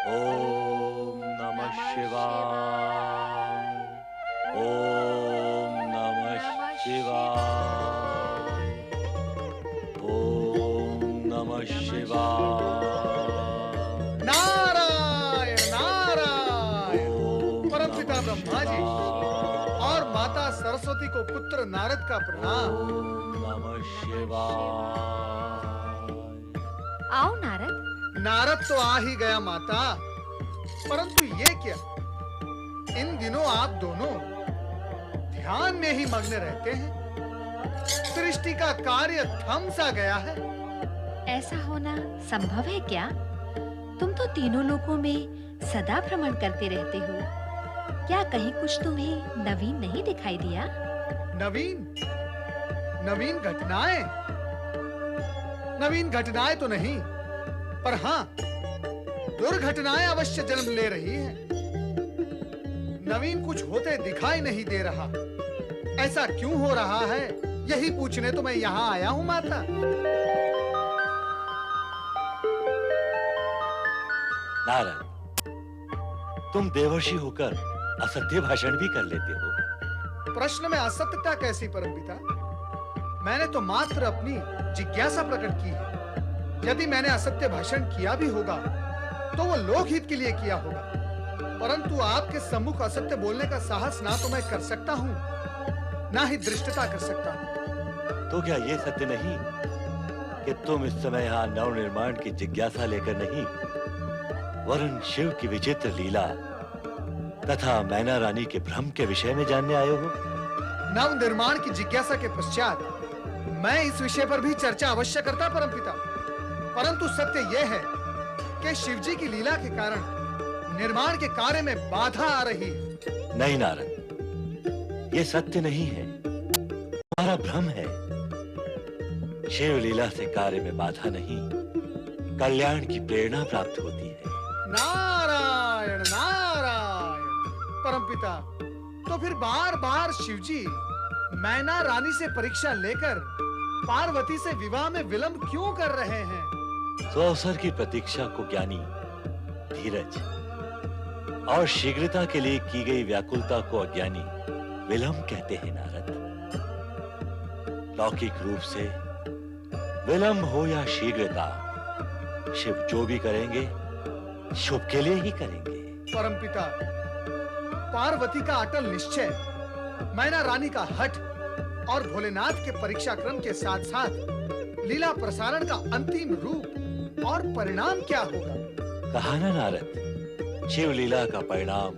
ओम नमः शिवाय। ओम नमः शिवाय। ओम नमः शिवाय। नारायण नारायण। परमपिता ब्रह्मा जी और माता सरस्वती को पुत्र नारद का प्रणाम। ओम नमः शिवाय। आओ नारद। नारद तो आ ही गया माता, परंतु ये क्या, इन दिनों आप दोनों ध्यान में ही मग्न रहते हैं। सृष्टि का कार्य थम सा गया है। ऐसा होना संभव है क्या? तुम तो तीनों लोकों में सदा भ्रमण करते रहते हो। क्या कहीं कुछ तुम्हें नवीन नहीं दिखाई दिया? नवीन नवीन घटनाएं? नवीन घटनाएं तो नहीं, पर हां, दुर्घटनाएं अवश्य जन्म ले रही हैं। नवीन कुछ होते दिखाई नहीं दे रहा। ऐसा क्यों हो रहा है, यही पूछने तो मैं यहां आया हूं माता। नारद, तुम देवर्षि होकर असत्य भाषण भी कर लेते हो। प्रश्न में असत्यता कैसी परमपिता? मैंने तो मात्र अपनी जिज्ञासा प्रकट की है। यदि मैंने असत्य भाषण किया भी होगा तो वो लोकहित के लिए किया होगा, परंतु आपके सम्मुख असत्य बोलने का साहस ना तो मैं कर सकता हूं, ना ही दृष्टता कर सकता हूं। तो क्या ये सत्य नहीं कि तुम इस समय यहाँ नवनिर्माण की जिज्ञासा लेकर नहीं, वरन शिव की विचित्र लीला तथा मैना रानी के भ्रम के विषय में जानने आए हो? नवनिर्माण की जिज्ञासा के पश्चात मैं इस विषय पर भी चर्चा अवश्य करता परमपिता, परंतु सत्य यह है कि शिवजी की लीला के कारण निर्माण के कार्य में बाधा आ रही है। नहीं नारद, ये सत्य नहीं है, तुम्हारा भ्रम है। शिव लीला से कार्य में बाधा नहीं, कल्याण की प्रेरणा प्राप्त होती है। नारायण नारायण। परमपिता, तो फिर बार-बार शिवजी मैना रानी से परीक्षा लेकर पार्वती से विवाह में विलंब क्यों कर रहे हैं? अवसर की प्रतीक्षा को ज्ञानी धीरज और शीघ्रता के लिए की गई व्याकुलता को अज्ञानी विलंब कहते हैं नारद। लौकिक रूप से विलंब हो या शीघ्रता, शिव जो भी करेंगे शुभ के लिए ही करेंगे। परमपिता, पार्वती का अटल निश्चय, मैना रानी का हठ और भोलेनाथ के परीक्षा क्रम के साथ-साथ लीला प्रसारण का अंतिम रूप और परिणाम क्या होगा? कहा ना नारद, शिव लीला का परिणाम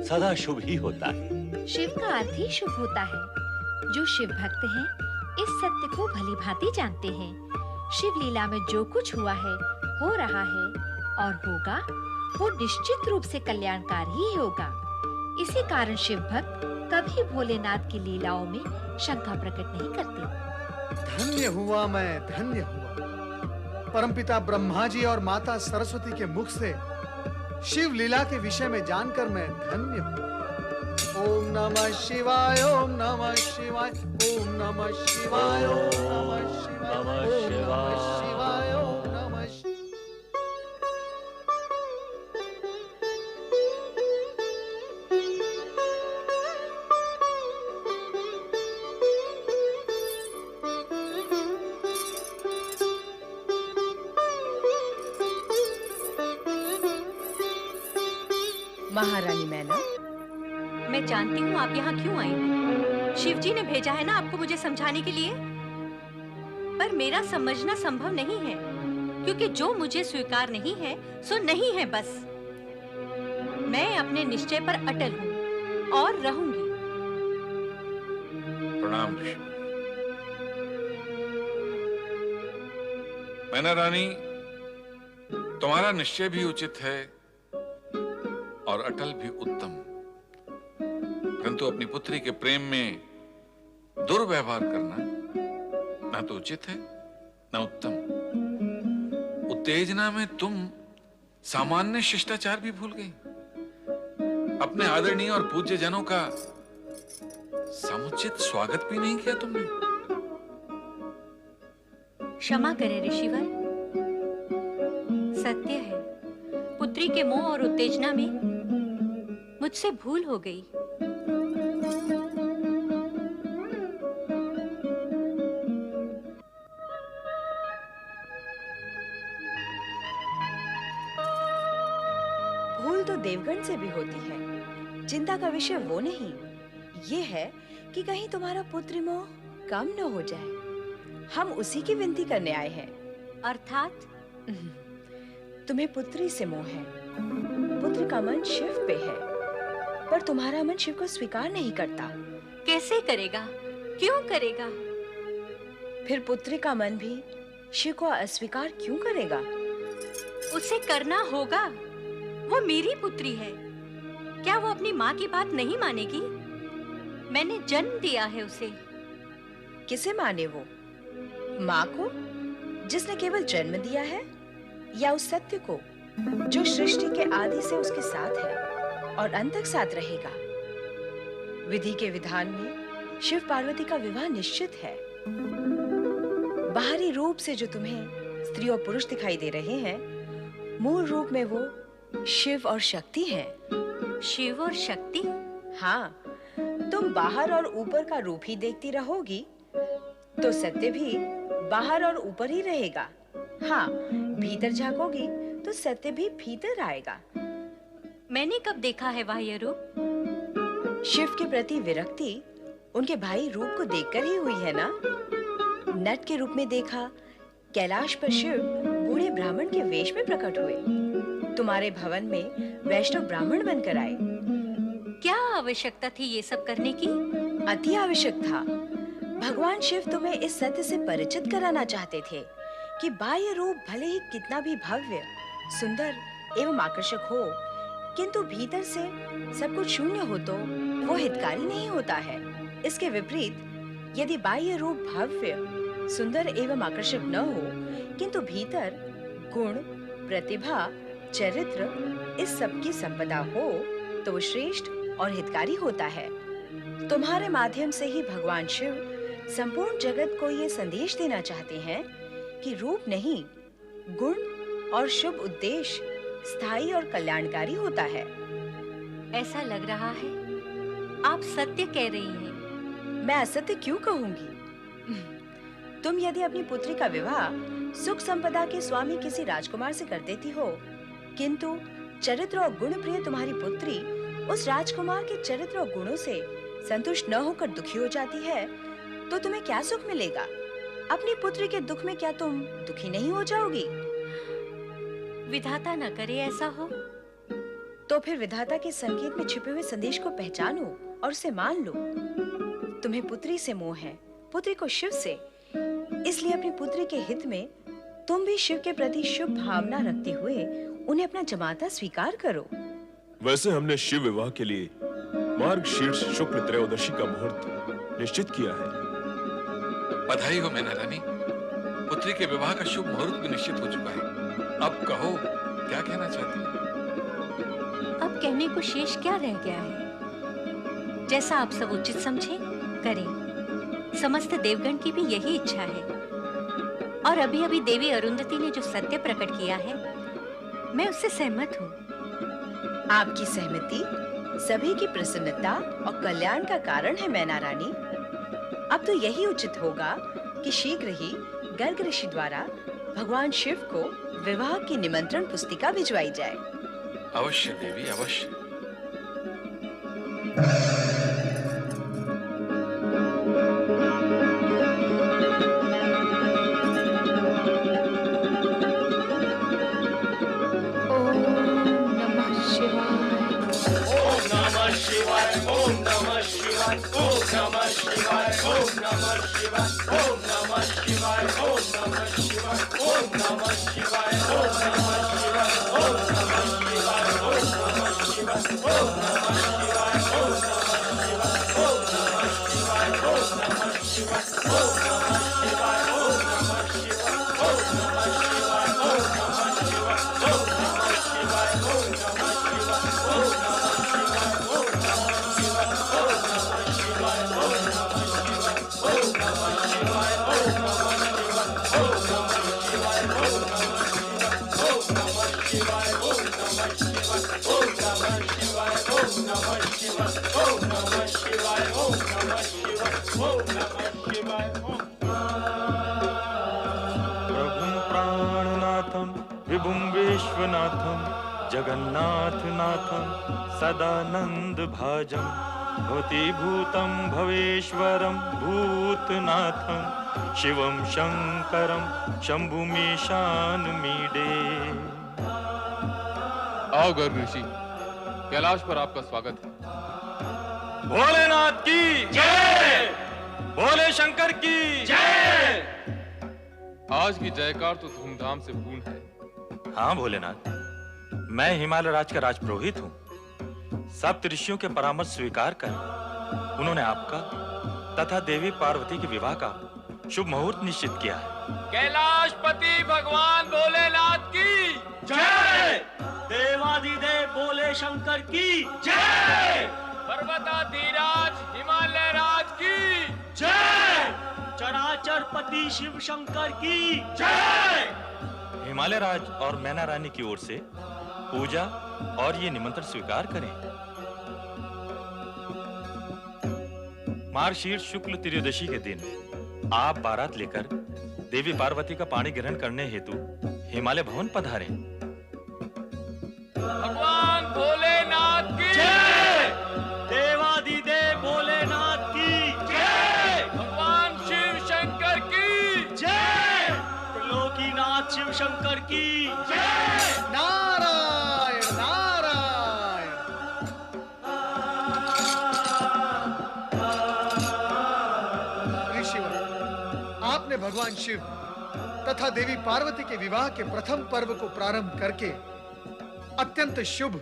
सदा शुभ ही होता है। शिव का अर्थ ही शुभ होता है। जो शिव भक्त हैं, इस सत्य को भली भांति जानते हैं। शिव लीला में जो कुछ हुआ है, हो रहा है और होगा, वो निश्चित रूप से कल्याणकारी ही होगा। इसी कारण शिव भक्त कभी भोलेनाथ की लीलाओं में शंका प्रकट नहीं करते। धन्य हुआ मैं, धन्य हुआ। परमपिता ब्रह्मा जी और माता सरस्वती के मुख से शिव लीला के विषय में जानकर मैं धन्य हूँ। ओम नमः शिवाय, ओम नमः शिवाय, ओम नमः शिवाय, ओम नमः शिवाय, ओम नमः शिवाय, ओम नमः शिवाय। महारानी मैना, मैं जानती हूँ आप यहाँ क्यों आई हो। शिवजी ने भेजा है ना आपको मुझे समझाने के लिए, पर मेरा समझना संभव नहीं है, क्योंकि जो मुझे स्वीकार नहीं है सो नहीं है बस। मैं अपने निश्चय पर अटल हूँ और रहूंगी। प्रणाम ऋषि। मैना रानी, तुम्हारा निश्चय भी उचित है और अटल भी उत्तम, परंतु अपनी पुत्री के प्रेम में दुर्व्यवहार करना ना तो उचित है ना उत्तम। उत्तेजना में तुम सामान्य शिष्टाचार भी भूल गई। अपने आदरणीय और पूज्य जनों का समुचित स्वागत भी नहीं किया तुमने। क्षमा करें ऋषिवर। सत्य है, पुत्री के मोह और उत्तेजना में मुझसे भूल हो गई। भूल तो देवगण से भी होती है, चिंता का विषय वो नहीं। ये है कि कहीं तुम्हारा पुत्र मोह कम न हो जाए। हम उसी की विनती करने आए हैं। अर्थात तुम्हें पुत्री से मोह है, पुत्र का मन शिव पे है, पर तुम्हारा मन शिव को स्वीकार नहीं करता। कैसे करेगा? क्यों करेगा? फिर पुत्र का मन भी शिव को अस्वीकार क्यों करेगा? उसे करना होगा। वो मेरी पुत्री है। क्या वो अपनी माँ की बात नहीं मानेगी? मैंने जन्म दिया है उसे। किसे माने वो? माँ को, जिसने केवल जन्म दिया है, या उस सत्य को जो सृष्टि के आदि से उसके साथ है और अंत तक साथ रहेगा? विधि के विधान में शिव पार्वती का विवाह निश्चित है। बाहरी रूप से जो तुम्हें स्त्री और पुरुष दिखाई दे रहे हैं, मूल रूप में वो शिव और शक्ति हैं। शिव और शक्ति? हाँ, तुम बाहर और ऊपर का रूप ही देखती रहोगी तो सत्य भी बाहर और ऊपर ही रहेगा। हाँ, भीतर झांकोगी तो सत्य भी भीतर आएगा। मैंने कब देखा है बाह्य रूप? शिव के प्रति विरक्ति उनके भाई रूप को देखकर ही हुई है ना। नट के रूप में देखा, कैलाश पर शिव बूढ़े ब्राह्मण के वेश में प्रकट हुए। तुम्हारे भवन में वैष्णव ब्राह्मण बनकर आए। क्या आवश्यकता थी ये सब करने की? अति आवश्यक था। भगवान शिव तुम्हें इस सत्य से परिचित कराना चाहते थे कि बाह्य रूप भले ही कितना भी भव्य, सुंदर एवं आकर्षक हो, किंतु भीतर से सब कुछ शून्य हो तो वो हितकारी नहीं होता है। इसके विपरीत, यदि बाह्य रूप भव्य, सुंदर एवं आकर्षक न हो, किंतु भीतर गुण, प्रतिभा, चरित्र, इस सब की संपदा हो, तो वो श्रेष्ठ और हितकारी होता है। तुम्हारे माध्यम से ही भगवान शिव संपूर्ण जगत को ये संदेश देना चाहते हैं कि रूप नहीं, गुण और शुभ उद्देश्य स्थायी और कल्याणकारी होता है। ऐसा लग रहा है आप सत्य कह रही हैं। मैं असत्य क्यों कहूंगी? तुम यदि अपनी पुत्री का विवाह सुख संपदा के स्वामी किसी राजकुमार से कर देती हो, किंतु चरित्र और गुण प्रिय तुम्हारी पुत्री उस राजकुमार के चरित्र और गुणों से संतुष्ट न होकर दुखी हो जाती है, तो तुम्हें क्या सुख मिलेगा? अपनी पुत्री के दुख में क्या तुम दुखी नहीं हो जाओगी? विधाता न करे ऐसा हो। तो फिर विधाता के संकेत में छिपे हुए संदेश को पहचानो और उसे मान लो। तुम्हें पुत्री से मोह है, पुत्री को शिव से। इसलिए अपनी पुत्री के हित में तुम भी शिव के प्रति शुभ भावना रखते हुए उन्हें अपना जमाता स्वीकार करो। वैसे हमने शिव विवाह के लिए मार्गशीर्ष शुक्ल त्रयोदशी का मुहूर्त निश्चित किया है। बधाई हो मैना रानी, पुत्री के विवाह का शुभ मुहूर्त भी निश्चित हो चुका है। अब कहो, क्या कहना चाहती हो? अब कहने को शेष क्या रह गया है? जैसा आप सब उचित समझे करें। समस्त देवगण की भी यही इच्छा है। और अभी अभी देवी अरुंधति ने जो सत्य प्रकट किया है, मैं उससे सहमत हूँ। आपकी सहमति सभी की प्रसन्नता और कल्याण का कारण है मैना रानी। अब तो यही उचित होगा कि शीघ्र ही गर्ग ऋषि द्वारा भगवान शिव को विवाह की निमंत्रण पुस्तिका भिजवाई जाए। अवश्य देवी, अवश्य। विभुं विश्वनाथं जगन्नाथ नाथं सदानंद भाजं भूतिभूतं भवेश्वरं भूतनाथं शिवं शंकरं शंभुमीशानमीडे। आओ गर्ग ऋषि, कैलाश पर आपका स्वागत है। भोलेनाथ की जय, भोले शंकर की जय। आज की जयकार तो धूमधाम से पूर्ण है। हाँ भोलेनाथ, मैं हिमालय राज का राजपुरोहित हूँ। सप्त ऋषियों के परामर्श स्वीकार कर उन्होंने आपका तथा देवी पार्वती के विवाह का शुभ मुहूर्त निश्चित किया है। कैलाशपति भगवान भोलेनाथ की जय, देवाधिदेव भोले शंकर की जय, पर्वताधिराज हिमालय राज की जय, चराचरपति शिव शंकर की जय। हिमालय राज और मैना रानी की ओर से पूजा और ये निमंत्रण स्वीकार करें। मार्गशीर्ष शुक्ल त्रयोदशी के दिन आप बारात लेकर देवी पार्वती का पाणी ग्रहण करने हेतु हिमालय भवन पधारें। भगवान भोलेनाथ की जय, देवाधिदेव भोलेनाथ की जय, भगवान शिव शंकर की जय, त्रिलोकीनाथ शिव शंकर की जय। नारायण नारायण। ऋषिवर, आपने भगवान शिव तथा देवी पार्वती के विवाह के प्रथम पर्व को प्रारंभ करके अत्यंत शुभ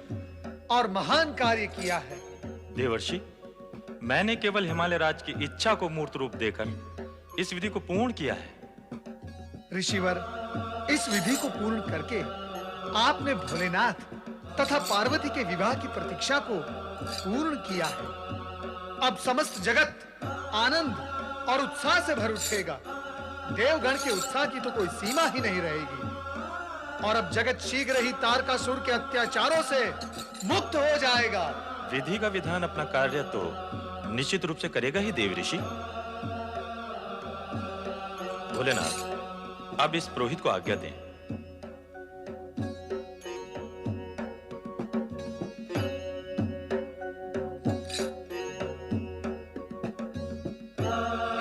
और महान कार्य किया है। देवर्षि, मैंने केवल हिमालय राज की इच्छा को मूर्त रूप देकर इस विधि को पूर्ण किया है। ऋषिवर, इस विधि को पूर्ण करके आपने भोलेनाथ तथा पार्वती के विवाह की प्रतीक्षा को पूर्ण किया है। अब समस्त जगत आनंद और उत्साह से भर उठेगा। देवगण के उत्साह की तो कोई सीमा ही नहीं रहेगी। और अब जगत शीघ्र ही तारकासुर के अत्याचारों से मुक्त हो जाएगा। विधि का विधान अपना कार्य तो निश्चित रूप से करेगा ही देव ऋषि। भोलेनाथ, अब इस पुरोहित को आज्ञा दें।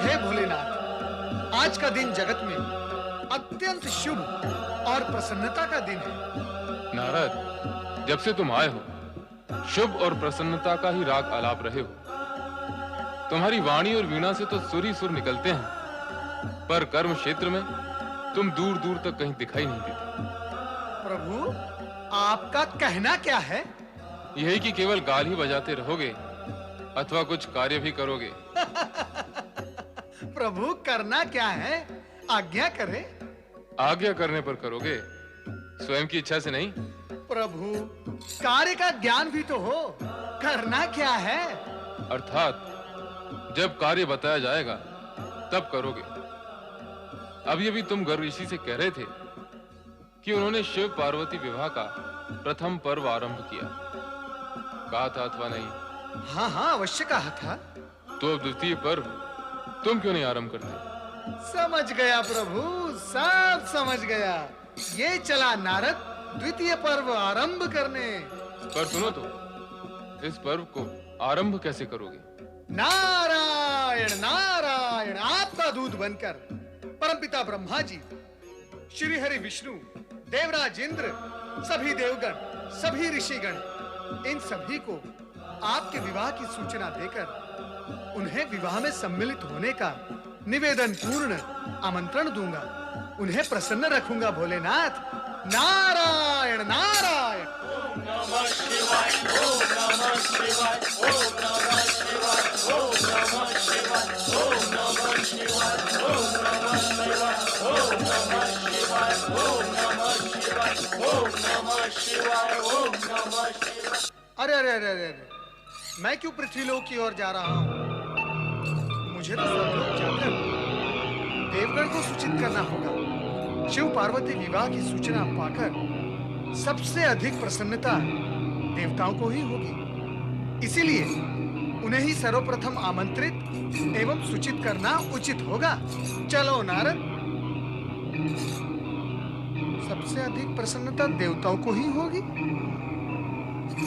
हे भोलेनाथ, आज का दिन जगत में अत्यंत शुभ और प्रसन्नता का दिन है। नारद, जब से तुम आए हो शुभ और प्रसन्नता का ही राग आलाप रहे हो। तुम्हारी वाणी और वीणा से तो सुर ही सुर निकलते हैं, पर कर्म क्षेत्र में तुम दूर दूर तक कहीं दिखाई नहीं देते। प्रभु, आपका कहना क्या है? यही कि केवल गाल ही बजाते रहोगे अथवा कुछ कार्य भी करोगे। प्रभु, करना क्या है? आज्ञा करें। आज्ञा करने पर करोगे, स्वयं की इच्छा से नहीं। प्रभु, कार्य का ज्ञान भी तो हो। करना क्या है? अर्थात जब कार्य बताया जाएगा तब करोगे। अभी अभी तुम गर्ग ऋषि से कह रहे थे कि उन्होंने शिव पार्वती विवाह का प्रथम पर्व आरंभ किया। कहा था अथवा नहीं? हाँ हाँ, अवश्य कहा था। तो अब द्वितीय पर्व तुम क्यों नहीं आरंभ करते? समझ गया प्रभु, सब समझ गया। ये चला नारद द्वितीय पर्व आरंभ करने। पर सुनो तो, इस पर्व को आरंभ कैसे करोगे? नारायण नारायण। आपका दूत बनकर परमपिता ब्रह्मा जी, श्री हरि विष्णु, देवराज इंद्र, सभी देवगण, सभी ऋषिगण, इन सभी को आपके विवाह की सूचना देकर उन्हें विवाह में सम्मिलित होने का निवेदन पूर्ण आमंत्रण दूंगा। उन्हें प्रसन्न रखूंगा भोलेनाथ। नारायण नारायण। ओम नमः शिवाय, ओम नमः शिवाय, ओम नमः शिवाय, ओम नमः शिवाय, ओम नमः शिवाय, ओम नमः शिवाय, ओम नमः शिवाय, ओम नमः शिवाय, ओम नमः शिवाय, ओम नमः शिवाय। अरे अरे अरे अरे अरे, मैं क्यों पृथ्वीलोक की ओर जा रहा हूँ? मुझे तो स्वर्गलोक जाकर देवगण को सूचित करना होगा। शिव पार्वती विवाह की सूचना पाकर सबसे अधिक प्रसन्नता देवताओं को ही होगी। इसीलिए उन्हें ही सर्वप्रथम आमंत्रित एवं सूचित करना उचित होगा। चलो नारद। सब सबसे अधिक प्रसन्नता देवताओं को ही होगी।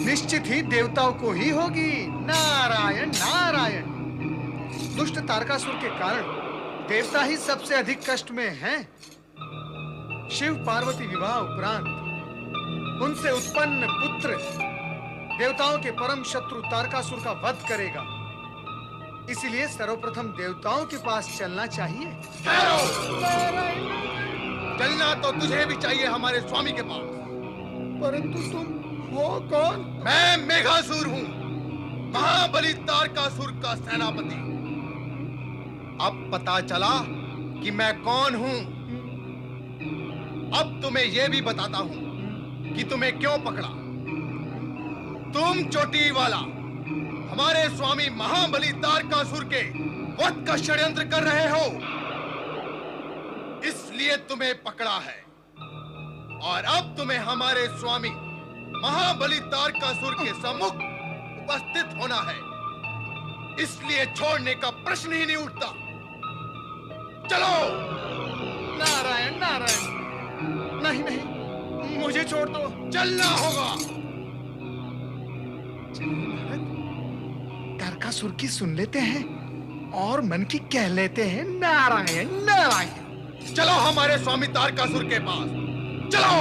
निश्चित ही देवताओं को ही होगी। नारायण नारायण। दुष्ट तारकासुर के कारण देवता ही सबसे अधिक कष्ट में हैं। शिव पार्वती विवाह उपरांत उनसे उत्पन्न पुत्र देवताओं के परम शत्रु तारकासुर का वध करेगा। इसलिए सर्वप्रथम देवताओं के पास चलना चाहिए। चलना तो तुझे भी चाहिए हमारे स्वामी के पास। परंतु तुम हो कौन? मैं मेघासुर हूँ, महाबली तारकासुर का सेनापति। अब पता चला कि मैं कौन हूँ। अब तुम्हें यह भी बताता हूँ कि तुम्हें क्यों पकड़ा। तुम चोटी वाला हमारे स्वामी महाबली तारकासुर के वध का षड्यंत्र कर रहे हो, इसलिए तुम्हें पकड़ा है। और अब तुम्हें हमारे स्वामी महाबली तारकासुर के सम्मुख उपस्थित होना है, इसलिए छोड़ने का प्रश्न ही नहीं उठता। चलो। नारायण नारायण। नहीं नहीं, मुझे छोड़ दो। चलना होगा। तारकासुर की सुन लेते हैं और मन की कह लेते हैं। नारायण नारायण। चलो हमारे स्वामी तारकासुर के पास चलो।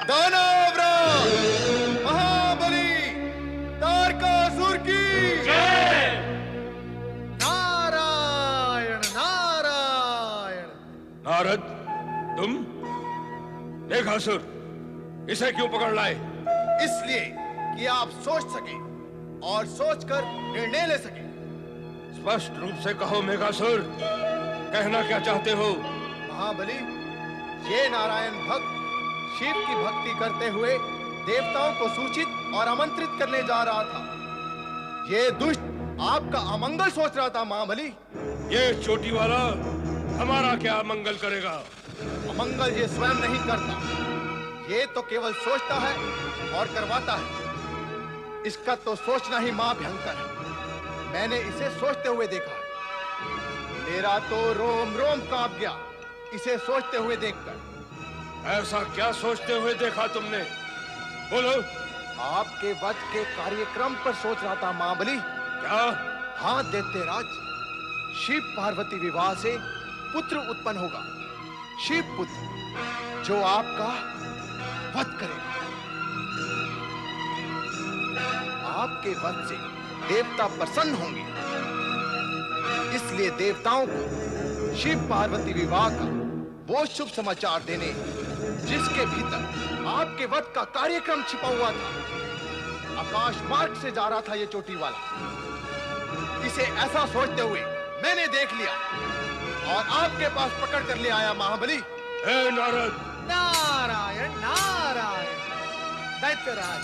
दानवराज महाबली तारकासुर की जय। नारायण नारायण। नारद, तुम मेघासुर, इसे क्यों पकड़ लाए? इसलिए कि आप सोच सके और सोचकर निर्णय ले सके। स्पष्ट रूप से कहो मेघासुर, कहना क्या चाहते हो? महाबली, ये नारायण भक्त शिव की भक्ति करते हुए देवताओं को सूचित और आमंत्रित करने जा रहा था। ये दुष्ट आपका अमंगल सोच रहा था महाबली। ये चोटी वाला हमारा क्या मंगल करेगा? अमंगल ये स्वयं नहीं करता, ये तो केवल सोचता है और करवाता है। इसका तो सोचना ही महाभयंकर है। मैंने इसे सोचते हुए देखा है। मेरा तो रोम रोम कांप गया इसे सोचते हुए देखकर। ऐसा क्या सोचते हुए देखा तुमने? बोलो। आपके वध के कार्यक्रम पर सोच रहा था महाबली। क्या? हाँ दैत्यराज, शिव पार्वती विवाह से पुत्र उत्पन्न होगा। शिव पुत्र जो आपका वध करेगा। आपके वध से देवता प्रसन्न होंगे, इसलिए देवताओं को शिव पार्वती विवाह का वो शुभ समाचार देने जिसके भीतर आपके वध का कार्यक्रम छिपा हुआ था। आकाश मार्ग से जा रहा था ये चोटी वाला। इसे ऐसा सोचते हुए मैंने देख लिया और आपके पास पकड़ कर ले आया महाबली। नारद। नारायण नारायण। दैत्यराज,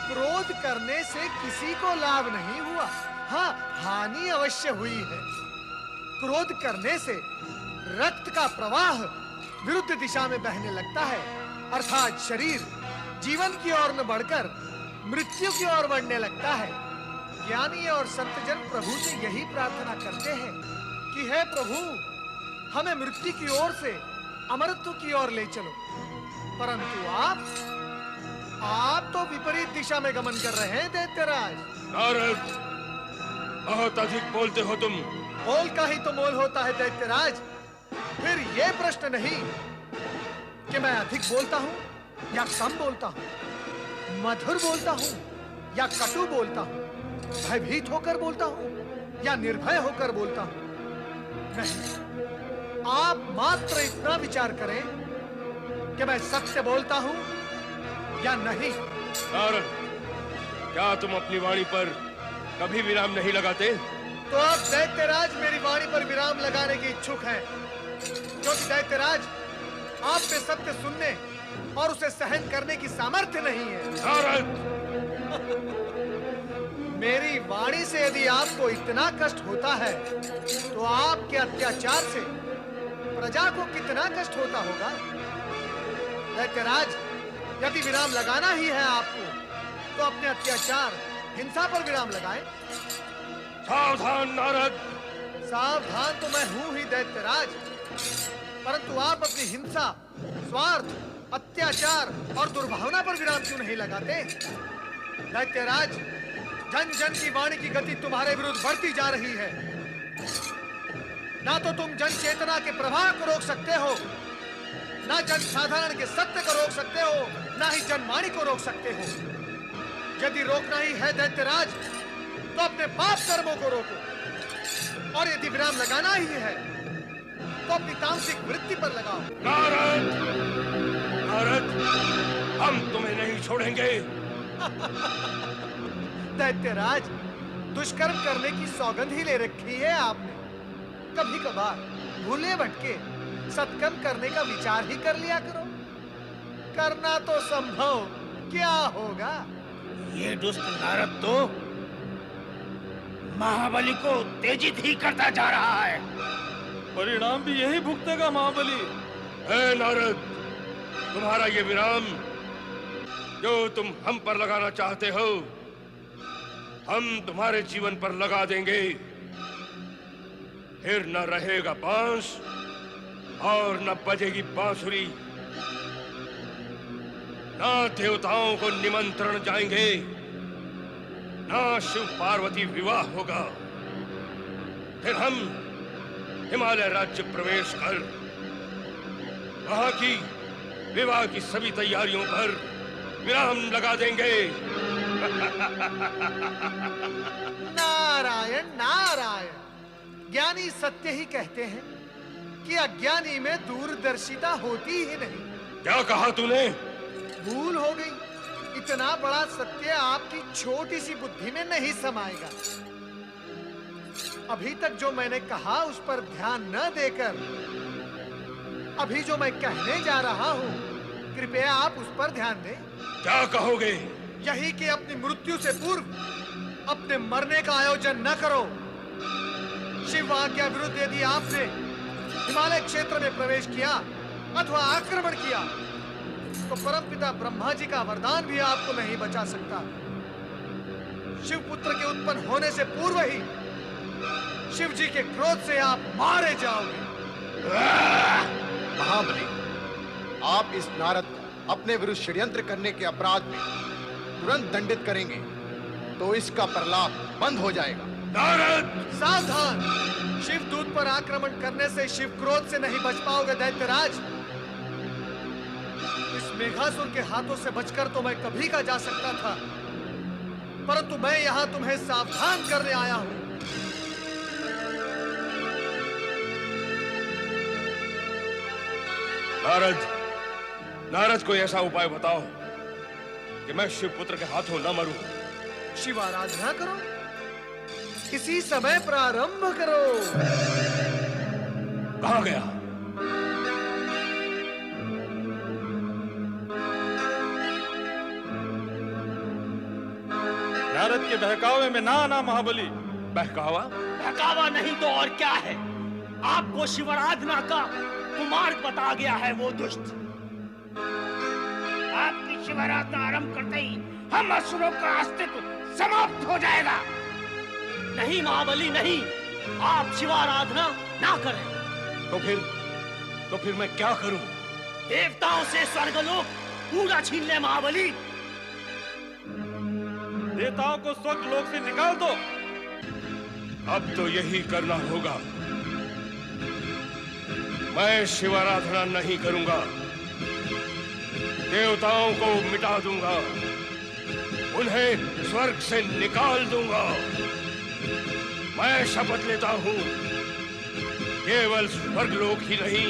क्रोध करने से किसी को लाभ नहीं हुआ, हाँ हानि अवश्य हुई है। क्रोध करने से रक्त का प्रवाह विरुद्ध दिशा में बहने लगता है, अर्थात शरीर जीवन की ओर न बढ़कर मृत्यु की ओर बढ़ने लगता है। ज्ञानी और संतजन प्रभु से यही प्रार्थना करते हैं कि हे प्रभु, हमें मृत्यु की ओर से अमरत्व की ओर ले चलो। परंतु आप तो विपरीत दिशा में गमन कर रहे हैं दैत्यराज। नारद, बहुत अधिक बोलते हो तुम। बोल का ही तो मोल होता है दैत्यराज। फिर ये प्रश्न नहीं कि मैं अधिक बोलता हूँ या कम बोलता हूँ, मधुर बोलता हूँ या कटु बोलता हूँ, भयभीत होकर बोलता हूँ या निर्भय होकर बोलता हूँ। नहीं, आप मात्र इतना विचार करें कि मैं सत्य बोलता हूँ या नहीं। नारद, क्या तुम अपनी वाणी पर कभी विराम नहीं लगाते? तो आप दैत्यराज मेरी वाणी पर विराम लगाने के इच्छुक हैं, क्योंकि दैत्यराज आप पे सत्य सुनने और उसे सहन करने की सामर्थ्य नहीं है। नारद! मेरी वाणी से यदि आपको इतना कष्ट होता है, तो आपके अत्याचार से प्रजा को कितना कष्ट होता होगा। दैत्यराज, यदि विराम लगाना ही है आपको, तो अपने अत्याचार हिंसा पर विराम लगाएं। सावधान नारद। सावधान तो मैं हूं ही दैत्यराज, परंतु आप अपनी हिंसा, स्वार्थ, अत्याचार और दुर्भावना पर विराम क्यों नहीं लगाते? दैत्यराज, जन जन की वाणी की गति तुम्हारे विरुद्ध बढ़ती जा रही है। ना तो तुम जन चेतना के प्रवाह को रोक सकते हो, ना जन साधारण के सत्य को रोक सकते हो, ना ही जनवाणी को रोक सकते हो। यदि रोकना ही है दैत्यराज, तो अपने पाप कर्मों को रोको, और यदि विराम लगाना ही है तो अपनी तामसिक वृत्ति पर लगाओ। नारद, नारद, हम तुम्हें नहीं छोड़ेंगे। दैत्यराज, दुष्कर्म करने की सौगंध ही ले रखी है आपने। कभी कभार भूले भटके सत्कर्म करने का विचार ही कर लिया करो। करना तो संभव क्या होगा? ये दुष्ट नारद तो महाबली को उत्तेजित ही करता जा रहा है। परिणाम भी यही भुगतेगा महाबली। हे नारद, तुम्हारा ये विराम जो तुम हम पर लगाना चाहते हो, हम तुम्हारे जीवन पर लगा देंगे। फिर न रहेगा बांस और न बजेगी बांसुरी, ना देवताओं को निमंत्रण जाएंगे, ना शिव पार्वती विवाह होगा। फिर हम हिमालय राज्य प्रवेश कर वहां की विवाह की सभी तैयारियों पर विराम लगा देंगे। नारायण नारायण, ज्ञानी सत्य ही कहते हैं कि अज्ञानी में दूरदर्शिता होती ही नहीं। क्या कहा तूने? भूल हो गई। इतना बड़ा सत्य आपकी छोटी सी बुद्धि में नहीं समाएगा। अभी तक जो मैंने कहा उस पर ध्यान न देकर अभी जो मैं कहने जा रहा हूँ, कृपया आप उस पर ध्यान दें। क्या कहोगे? यही कि अपनी मृत्यु से पूर्व अपने मरने का आयोजन न करो। शिव आज्ञा विरुद्ध यदि आपने हिमालय क्षेत्र में प्रवेश किया अथवा आक्रमण किया, तो परमपिता ब्रह्मा जी का वरदान भी आपको नहीं बचा सकता। शिवपुत्र के उत्पन्न होने से पूर्व ही शिव जी के क्रोध से आप मारे जाओगे। महाबली, आप इस नारद को अपने विरुद्ध षड्यंत्र करने के अपराध में तुरंत दंडित करेंगे तो इसका प्रलाप बंद हो जाएगा। नारद, सावधान! शिव दूत पर आक्रमण करने से शिव क्रोध से नहीं बच पाओगे दैत्यराज। इस मेघासुर के हाथों से बचकर तो मैं कभी का जा सकता था, परंतु मैं यहाँ तुम्हें सावधान करने आया हूँ। नारद, नारद कोई ऐसा उपाय बताओ कि मैं शिवपुत्र के हाथों न मरूं। शिव आराधना करो, इसी समय प्रारंभ करो। कहाँ गया? नारद के बहकावे में ना आना महाबली। बहकावा? बहकावा नहीं तो और क्या है? आपको शिवाराधना का कुमार्ग बता गया है वो दुष्ट। आपकी शिवाराधना आरंभ करते ही हम असुरों का अस्तित्व समाप्त हो जाएगा। नहीं महाबली नहीं, आप शिवाराधना ना करें। तो फिर मैं क्या करूं? देवताओं से स्वर्गलोक पूरा छीन ले महाबली। देवताओं को स्वर्गलोक से निकाल दो। अब तो यही करना होगा। मैं शिवाराधना नहीं करूंगा, देवताओं को मिटा दूंगा, उन्हें स्वर्ग से निकाल दूंगा। मैं शपथ लेता हूं, केवल स्वर्गलोक ही नहीं,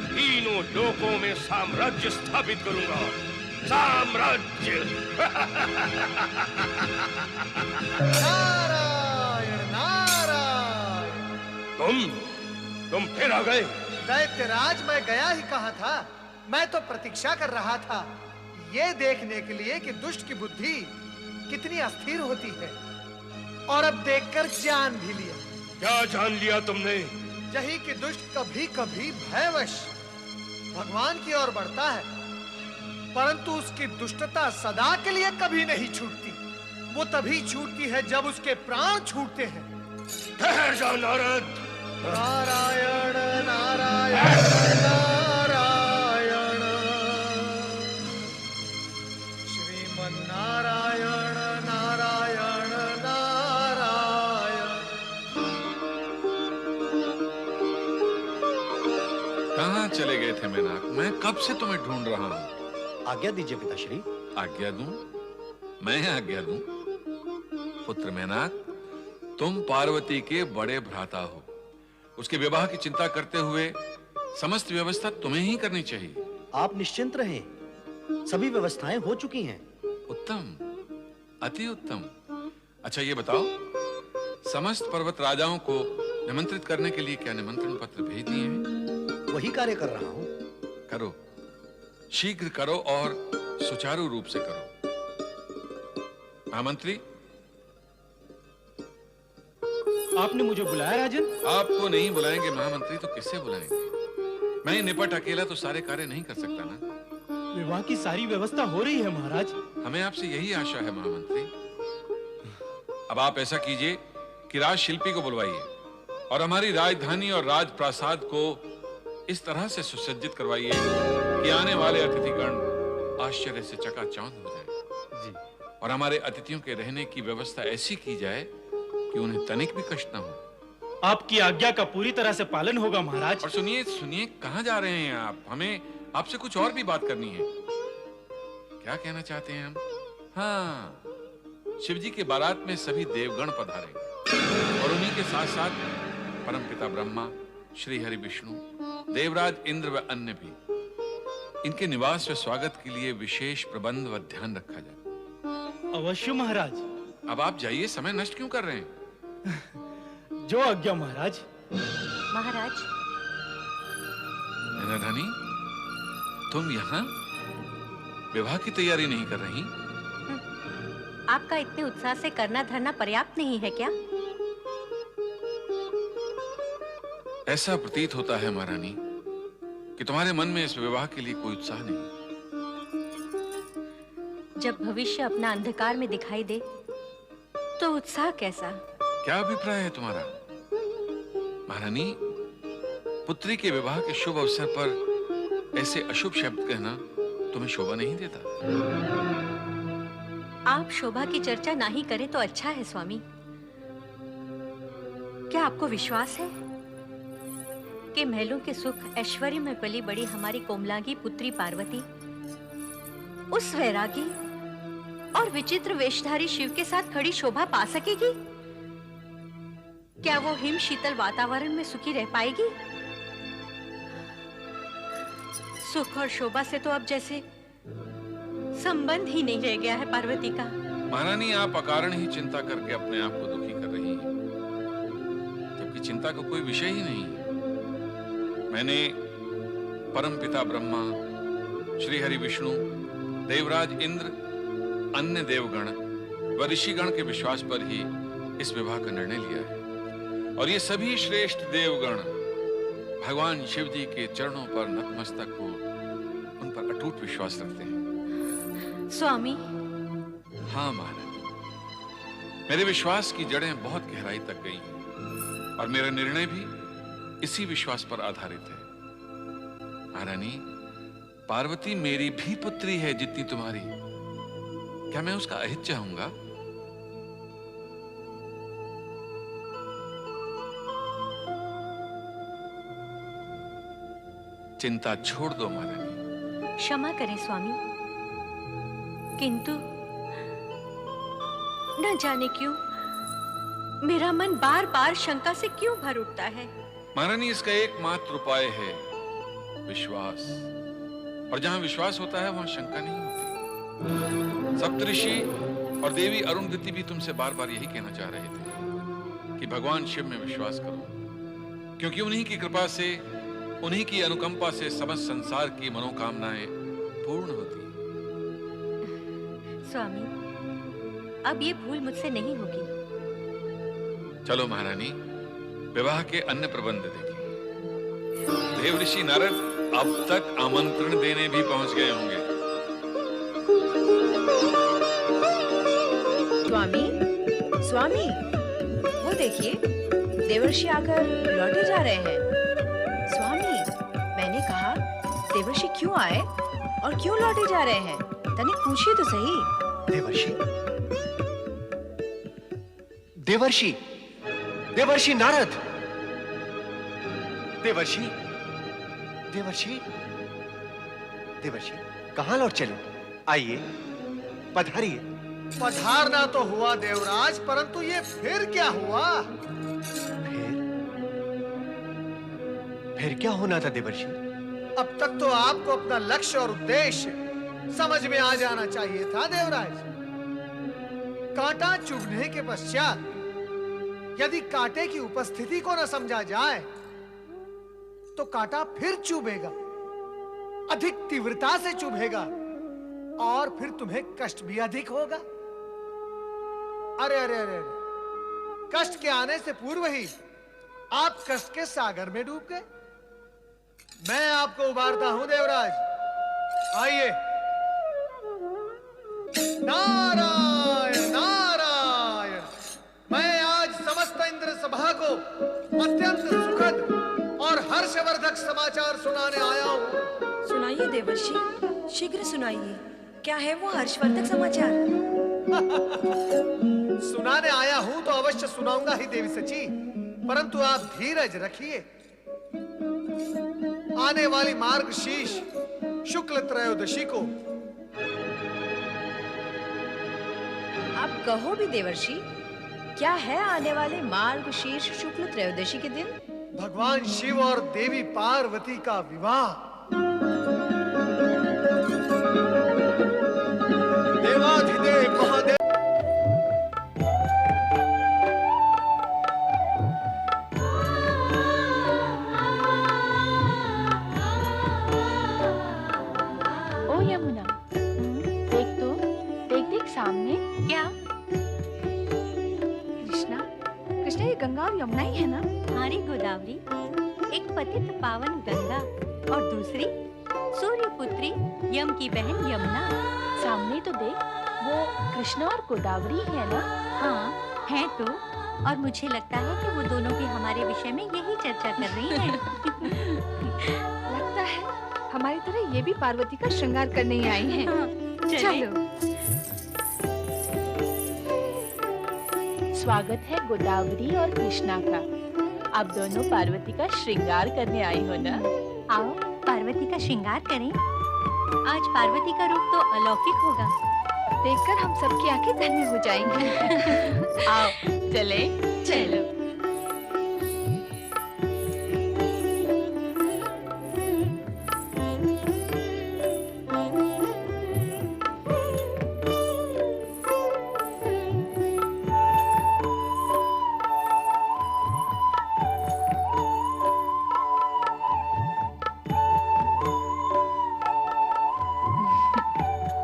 तीनों लोकों में साम्राज्य स्थापित करूंगा। साम्राज्य। नारायण नारायण। तुम फिर आ गए? दैत्यराज, मैं गया ही कहा था। मैं तो प्रतीक्षा कर रहा था, ये देखने के लिए कि दुष्ट की बुद्धि कितनी अस्थिर होती है, और अब देखकर जान भी लिया। क्या जान लिया तुमने? यही कि दुष्ट कभी कभी भयवश भगवान की ओर बढ़ता है, परंतु उसकी दुष्टता सदा के लिए कभी नहीं छूटती। वो तभी छूटती है जब उसके प्राण छूटते हैं। ठहर जाओ नारद। नारायण नारायण नारायण, श्रीमन नारायण नारायण नारायण। कहाँ चले गए थे मेनाक? मैं कब से तुम्हें ढूंढ रहा हूँ। आज्ञा दीजिए पिताश्री। आज्ञा दूं? मैं आज्ञा दूं? पुत्र मेनाक, तुम पार्वती के बड़े भ्राता हो। उसके विवाह की चिंता करते हुए समस्त व्यवस्था तुम्हें ही करनी चाहिए। आप निश्चिंत रहें, सभी व्यवस्थाएं हो चुकी हैं। उत्तम, अति उत्तम। अच्छा ये बताओ, समस्त पर्वत राजाओं को निमंत्रित करने के लिए क्या निमंत्रण पत्र भेज दिए हैं? वही कार्य कर रहा हूं। करो, शीघ्र करो और सुचारू रूप से करो। महामंत्री, आपने मुझे बुलाया राजन? आपको नहीं बुलाएंगे महामंत्री तो किससे बुलाएंगे? मैं निपट अकेला तो सारे कार्य नहीं कर सकता ना। विवाह की सारी व्यवस्था हो रही है महाराज। हमें आपसे यही आशा है महामंत्री। अब आप ऐसा कीजिए कि राज शिल्पी को बुलवाइए और हमारी राजधानी और राजप्रासाद को इस तरह से सुसज्जित करवाइए कि आने वाले अतिथिगण आश्चर्य से चकाचौंध हो जाएं। जी। और हमारे अतिथियों के रहने की व्यवस्था ऐसी की जाए कि उन्हें तनिक भी कष्ट न हो। आपकी आज्ञा का पूरी तरह से पालन होगा महाराज। और सुनिए सुनिए, कहाँ जा रहे हैं आप? हमें आपसे कुछ और भी बात करनी है। क्या कहना चाहते हैं हम? हाँ, शिवजी के बारात में सभी देवगण पधारेंगे और उन्हीं के साथ साथ परमपिता ब्रह्मा, श्री हरि विष्णु, देवराज इंद्र व अन्य भी। इनके निवास व स्वागत के लिए विशेष प्रबंध व ध्यान रखा जाए। अवश्य महाराज। अब आप जाइए, समय नष्ट क्यों कर रहे हैं? जो आज्ञा महाराज। महाराज, रानी, तुम यहाँ विवाह की तैयारी नहीं कर रही? आपका इतने उत्साह से करना धरना पर्याप्त नहीं है क्या? ऐसा प्रतीत होता है महारानी कि तुम्हारे मन में इस विवाह के लिए कोई उत्साह नहीं। जब भविष्य अपना अंधकार में दिखाई दे तो उत्साह कैसा? क्या अभिप्राय है तुम्हारा? महारानी, पुत्री के विवाह के शुभ अवसर पर ऐसे अशुभ शब्द कहना तुम्हें शोभा नहीं देता। आप शोभा की चर्चा ना ही करें तो अच्छा है स्वामी। क्या आपको विश्वास है कि महलों के सुख ऐश्वर्य में पली बड़ी हमारी कोमलांगी पुत्री पार्वती उस वैरागी और विचित्र वेशधारी शिव के साथ खड़ी शोभा पा सकेगी? क्या वो हिम शीतल वातावरण में सुखी रह पाएगी? सुख और शोभा से तो अब जैसे संबंध ही नहीं रह गया है पार्वती का। महारानी, आप अकारण ही चिंता करके अपने आप को दुखी कर रही हैं, जबकि चिंता का कोई विषय ही नहीं है। मैंने परमपिता ब्रह्मा, श्री हरि विष्णु, देवराज इंद्र, अन्य देवगण व ऋषिगण के विश्वास पर ही इस विवाह का निर्णय लिया है। और ये सभी श्रेष्ठ देवगण भगवान शिव जी के चरणों पर नतमस्तक हो उन पर अटूट विश्वास रखते हैं। स्वामी। हाँ महारानी, मेरे विश्वास की जड़ें बहुत गहराई तक गई हैं और मेरा निर्णय भी इसी विश्वास पर आधारित है। महारानी, पार्वती मेरी भी पुत्री है जितनी तुम्हारी। क्या मैं उसका अहित चाहूंगा? चिंता छोड़ दो महारानी। क्षमा करें स्वामी, किंतु न जाने क्यों मेरा मन बार बार शंका से क्यों भर उठता है। महारानी, इसका एकमात्र उपाय है विश्वास, और जहां विश्वास होता है वहां शंका नहीं होती। सप्तऋषि और देवी अरुंधति भी तुमसे बार बार यही कहना चाह रहे थे कि भगवान शिव में विश्वास करो, क्योंकि उन्हीं की कृपा से, उन्हीं की अनुकंपा से समस्त संसार की मनोकामनाएं पूर्ण होती हैं। स्वामी, अब ये भूल मुझसे नहीं होगी। चलो महारानी, विवाह के अन्य प्रबंध देखिए। देव ऋषि नारद अब तक आमंत्रण देने भी पहुंच गए होंगे। स्वामी, स्वामी, वो देखिए, देवर्षि आकर लौटे जा रहे हैं। स्वामी, मैंने कहा, देवर्षि क्यों आए और क्यों लौटे जा रहे हैं? तनिक पूछिए तो सही। देवर्षि, देवर्षि, देवर्षि नारद, देवर्षि, देवर्षि, देवर्षि, कहाँ लौट चले? आइए, पधारिए। पधारना तो हुआ देवराज, परंतु ये फिर क्या हुआ? फिर क्या होना था देवर्षि? अब तक तो आपको अपना लक्ष्य और उद्देश्य समझ में आ जाना चाहिए था देवराज। कांटा चुभने के पश्चात यदि कांटे की उपस्थिति को न समझा जाए तो कांटा फिर चुभेगा, अधिक तीव्रता से चुभेगा और फिर तुम्हें कष्ट भी अधिक होगा। अरे अरे अरे, कष्ट के आने से पूर्व ही आप कष्ट के सागर में डूब गए। मैं आपको उबारता हूं देवराज, आइए। नारायण नारायण, मैं आज समस्त इंद्र सभा को अत्यंत सुखद और हर्षवर्धक समाचार सुनाने आया हूं। सुनाइए देवर्षि, शीघ्र सुनाइए। क्या है वो हर्षवर्धक समाचार? सुनाने आया हूं तो अवश्य सुनाऊंगा ही देवी सची, परंतु आप धीरज रखिए। आने वाली मार्गशीर्ष शुक्ल त्रयोदशी को। आप कहो भी देवर्षि, क्या है आने वाले मार्गशीर्ष शुक्ल त्रयोदशी के दिन? भगवान शिव और देवी पार्वती का विवाह। देवाधिदेव महादेव। ओ यमुना, देख तो, देख देख सामने। क्या? कृष्णा, कृष्णा, ये गंगा और यमुना ही है ना? हमारी गोदावरी, एक पतित पावन गंगा और दूसरी सूर्य पुत्री यम की बहन यमुना। सामने तो देख, वो कृष्णा और गोदावरी है ना? हाँ, है तो। और मुझे लगता है कि वो दोनों भी हमारे विषय में यही चर्चा कर रही हैं। लगता है हमारी तरह ये भी पार्वती का श्रृंगार करने ही आई हैं। चलो। स्वागत है गोदावरी और कृष्णा का। आप दोनों पार्वती का श्रृंगार करने आई हो ना? आओ पार्वती का श्रृंगार करें। आज पार्वती का रूप तो अलौकिक होगा। देखकर हम सबकी आंखें धन्य हो जाएंगी। आओ चले। चलो।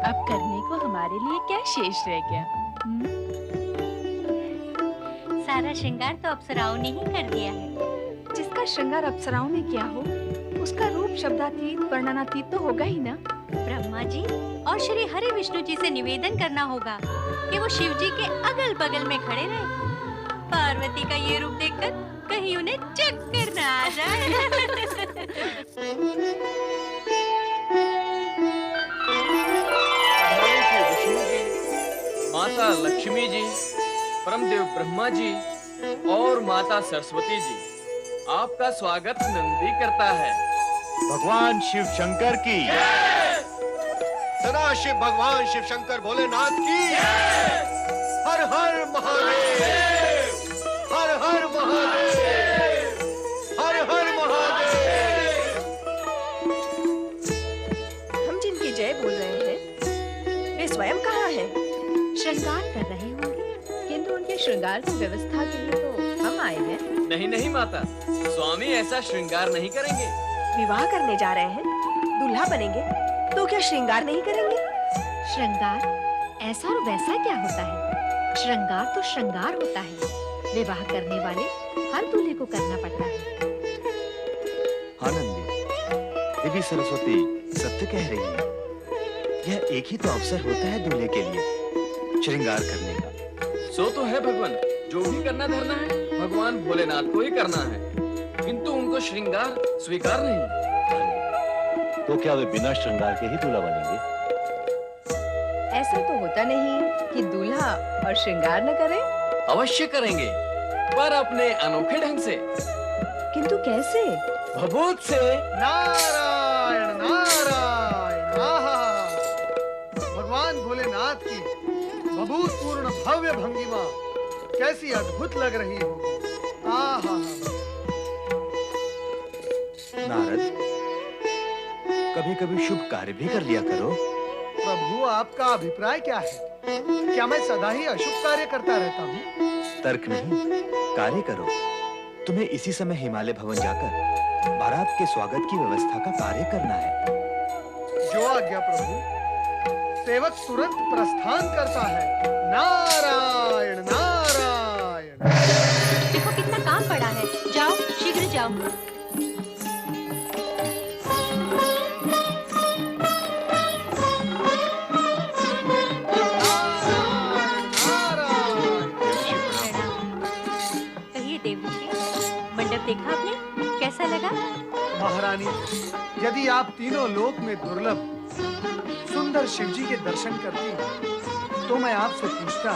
अब करने को हमारे लिए क्या शेष रह गया? सारा श्रृंगार तो अप्सराओं ने ही कर दिया है। जिसका श्रृंगार अप्सराओं ने किया हो, उसका रूप शब्दातीत वर्णनातीत तो होगा ही ना। ब्रह्मा जी और श्री हरि विष्णु जी से निवेदन करना होगा कि वो शिव जी के अगल बगल में खड़े रहे। पार्वती का ये रूप देखकर कहीं उन्हें चक्कर न आ जाए। माता लक्ष्मी जी, परमदेव ब्रह्मा जी और माता सरस्वती जी, आपका स्वागत नंदी करता है। भगवान शिव शंकर की सदाशिव भगवान शिव शंकर भोलेनाथ की हर हर महादेव, हर हर महादेव, हर हर महादेव। हम जिनकी जय बोल रहे हैं, वे स्वयं कहाँ हैं? श्रृंगार कर रहे होंगे, किंतु उनके श्रृंगार की व्यवस्था के लिए तो हम आए हैं। नहीं नहीं माता, स्वामी ऐसा श्रृंगार नहीं करेंगे। विवाह करने जा रहे हैं, दूल्हा बनेंगे, तो क्या श्रृंगार नहीं करेंगे? श्रृंगार ऐसा और वैसा क्या होता है? श्रृंगार तो श्रृंगार होता है। विवाह करने वाले हर दूल्हे को करना पड़ता है। आनंदी, देवी सरस्वती सत्य कह रही है। यह एक ही तो अवसर होता है दूल्हे के लिए श्रृंगार करने का। सो तो है भगवान, जो भी करना धरना है भगवान भोलेनाथ को ही करना है, किंतु उनको श्रृंगार स्वीकार नहीं। तो क्या वे बिना श्रृंगार के ही दूल्हा बनेंगे? ऐसा तो होता नहीं कि दूल्हा और श्रृंगार न करे। अवश्य करेंगे, पर अपने अनोखे ढंग से। किंतु कैसे? भभूत से। नारायण नारायण। आहा, भगवान भोलेनाथ की भभूतपूर्ण भव्य भंगिमा कैसी अद्भुत लग रही हो। आहा। नारद, कभी कभी शुभ कार्य भी कर लिया करो। प्रभु, आपका अभिप्राय क्या है? क्या मैं सदा ही अशुभ कार्य करता रहता हूँ? तर्क नहीं, कार्य करो। तुम्हें इसी समय हिमालय भवन जाकर बारात के स्वागत की व्यवस्था का कार्य करना है। जो आज्ञा प्रभु। सेवक तुरंत प्रस्थान करता है। नारायण नारायण। देखो कितना काम पड़ा है, जाओ शीघ्र जाओ। कहिए देवऋषि, मंडप देखा आपने, कैसा लगा? महारानी, यदि आप तीनों लोक में दुर्लभ सुंदर शिवजी के दर्शन करती तो मैं आपसे पूछता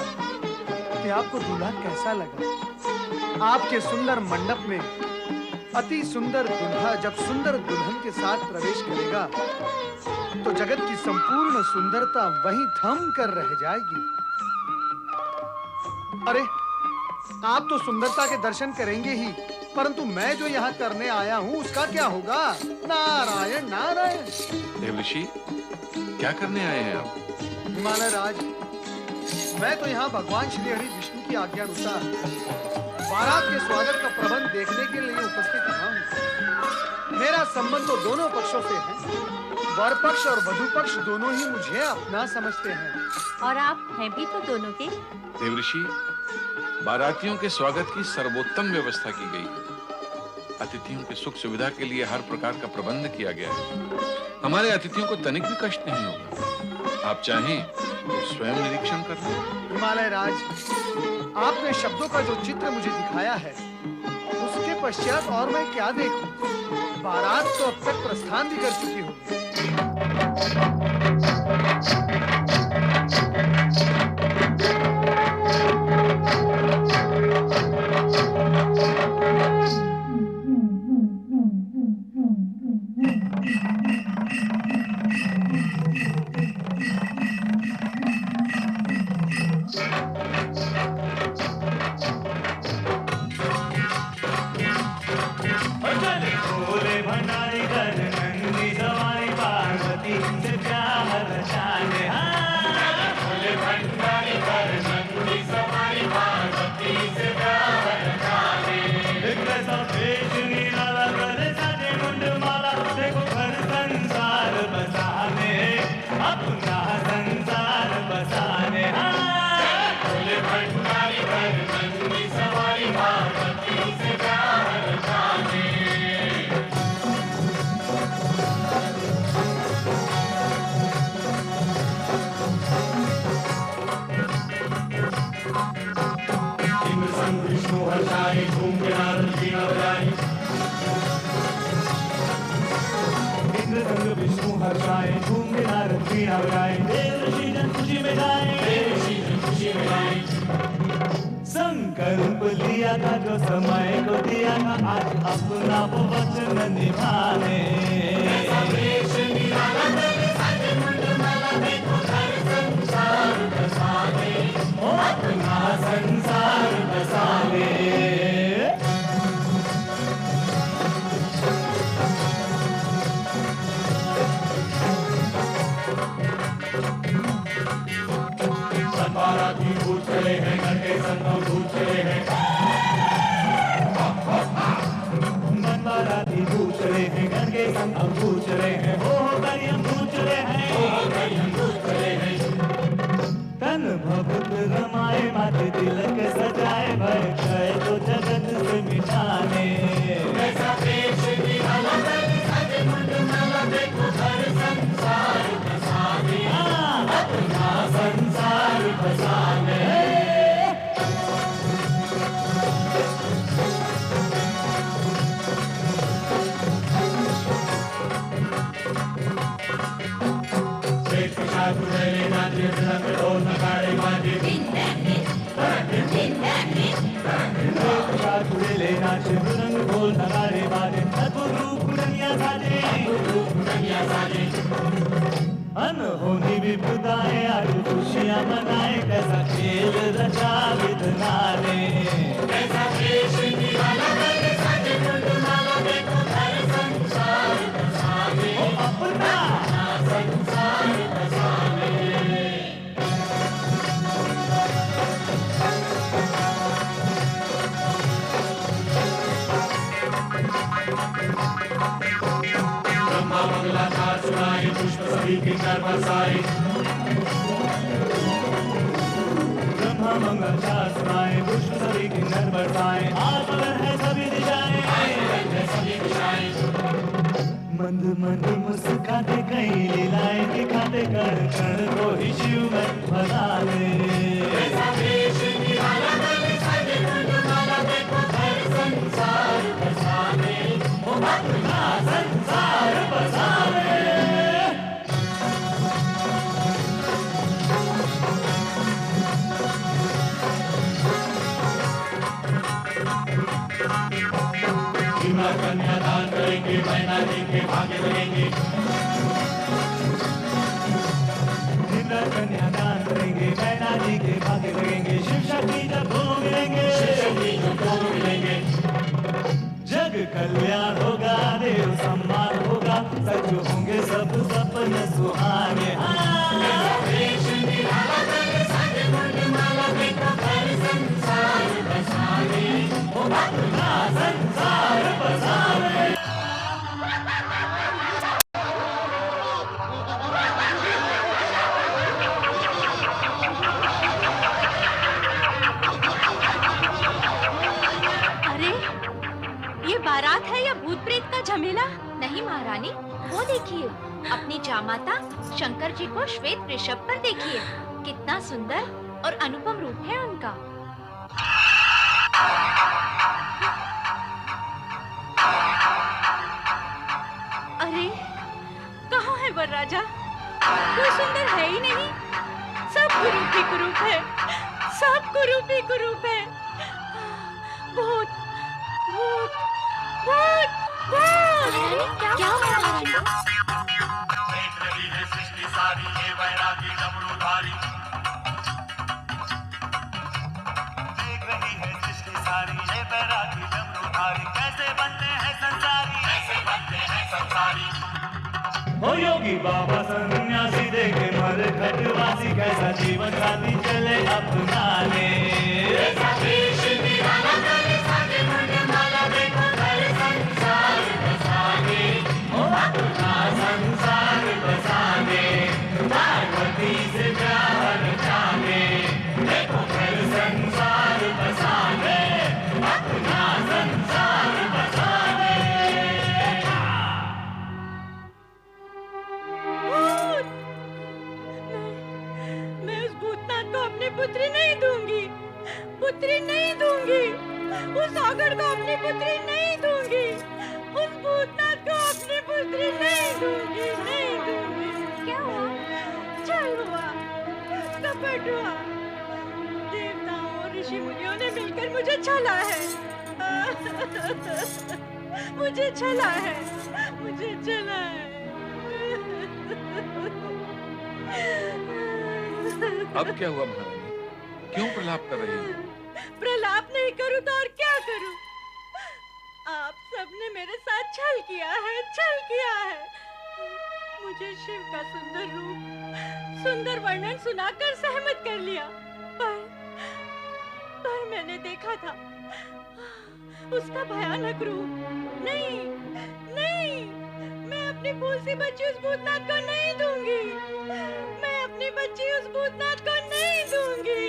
कि आपको दूल्हा कैसा लगा। आपके सुंदर मंडप में अति सुंदर दूल्हा जब सुंदर दुल्हन के साथ प्रवेश करेगा तो जगत की संपूर्ण सुंदरता वहीं थम कर रह जाएगी। अरे, आप तो सुंदरता के दर्शन करेंगे ही, परंतु मैं जो यहाँ करने आया हूँ उसका क्या होगा? नारायण नारायण। देवऋषि, क्या करने आए हैं आप? हिमालय राज, मैं तो यहाँ भगवान श्री हरि विष्णु की आज्ञानुसार बारात के स्वागत का प्रबंध देखने के लिए उपस्थित हुआ हूँ। मेरा संबंध तो दोनों पक्षों से है। वर पक्ष और वधु पक्ष दोनों ही मुझे अपना समझते हैं। और आप हैं भी तो दोनों के। देवऋषि, बारातियों के स्वागत की सर्वोत्तम व्यवस्था की गई है। अतिथियों की सुख सुविधा के लिए हर प्रकार का प्रबंध किया गया है। हमारे अतिथियों को तनिक भी कष्ट नहीं होगा। आप चाहें तो स्वयं निरीक्षण कर लें। हिमालय राज, आपने शब्दों का जो चित्र मुझे दिखाया है उसके पश्चात और मैं क्या देखूं? बारात तो अब तक प्रस्थान भी कर चुकी होगी। संकल्प लिया था जो समय को दिया था, आज अपना वो वचन निभाने। अपना संसार बसाने। बाराती भूत चले हैं, घर के संगम भूत चले हैं। बाराती भूत चले हैं, घर के संगम भूत चले हैं। हो करियम भूत चले हैं, हो करियम भूत चले हैं। तन भभूत रमाए, माथे तिलक सजाए, भय क्षय तो जगत से मिटाने। ऐसा देश निराला सज मुंड माला, देखो घर संसार बसाने। अपना संसार बसाने। नाचे रंग ढोल नगाड़े बाजे झूले नाचे रंग ढोल नगाड़े बाजे अद्भुत रूप दुनिया साजे अनहोनी विपदाएं आलू खुशियां मनाए कैसा खेल रचा विधना ने कैसा देश निराला बने साजे गुंडमाला देखो हर संसार बसावे ओ अपना संसार बसावे ब्रह्मा मंगलाचार सुनाए पुष्प सभी के घर बरसाए ब्रह्मा मंगलाचार सुनाए पुष्प सभी के घर बरसाए आज मगन है सभी दिशाएं मंद मंद मुस्काते कई लीलाएं दिखाते कण कण को ही शिव में बना ले ऐसा देश निराला बने साजे गुंडमाला देखो हर संसार बसावे ओ अपना संसार बसावे कन्यादान करेंगे मैना जी के भाग्य लगेंगे कन्यादान करेंगे मैना जी के भाग्य लगेंगे शिव शक्ति जब दोनों मिलेंगे जग कल्याण होगा देव सम्मान होगा सच होंगे सब सपने सुहाने देश निराला बने साजे गुंडमाला देखो हर संसार बसावे ओ अपना संसार बसावे अरे ये बारात है या भूत प्रेत का झमेला? नहीं महारानी, वो देखिए अपनी जामाता शंकर जी को श्वेत वृषभ पर देखिए, कितना सुंदर और अनुपम रूप है उनका। अरे कहाँ है वरराजा? कोई सुंदर है ही नहीं, सब कुरूप ही कुरूप है, सब कुरूप ही कुरूप है। भूत भूत भूत भूत क्या महारानी? देख रही है सृष्टि सारी ये वैरागी डमरूधारी देख रही है सृष्टि सारी ये वैरागी डमरूधारी कैसे बनते हैं संसारी हो योगी बाबा सन्यासी देखे मर खटवासी कैसा जीवन साथी चले अपनाने ऐसा देश निराला बने साजे गुंडमाला देखो हर संसार बसावे ओ अपना संसार बसावे पार्वती से प्यार रचावे देखो हर संसार बसावे अपना संसार बसावे मैं उस भूतनाथ को अपनी पुत्री नहीं दूंगी, पुत्री नहीं दूंगी, उस आगड़ को अपनी पुत्री नहीं दूंगी, उस भूतनाथ को अपनी पुत्री नहीं दूंगी, नहीं दूंगी। क्या हुआ? छल हुआ, कपट हुआ, देवताओं और ऋषि मुनियों ने मिलकर मुझे छला है, मुझे छला है, मुझे छला है। अब क्या हुआ महारानी? क्यों प्रलाप कर रही हो? प्रलाप नहीं करूं तो और क्या करूं? आप सबने मेरे साथ छल किया है, छल किया है। मुझे शिव का सुंदर रूप, सुंदर वर्णन सुनाकर सहमत कर लिया, पर मैंने देखा था उसका भयानक रूप। नहीं, नहीं, मैं अपनी फूल सी बच्ची उस भूतनाथ को नहीं दूंगी, मैं अपनी बच्ची उस भूतनाथ को नहीं दूंगी,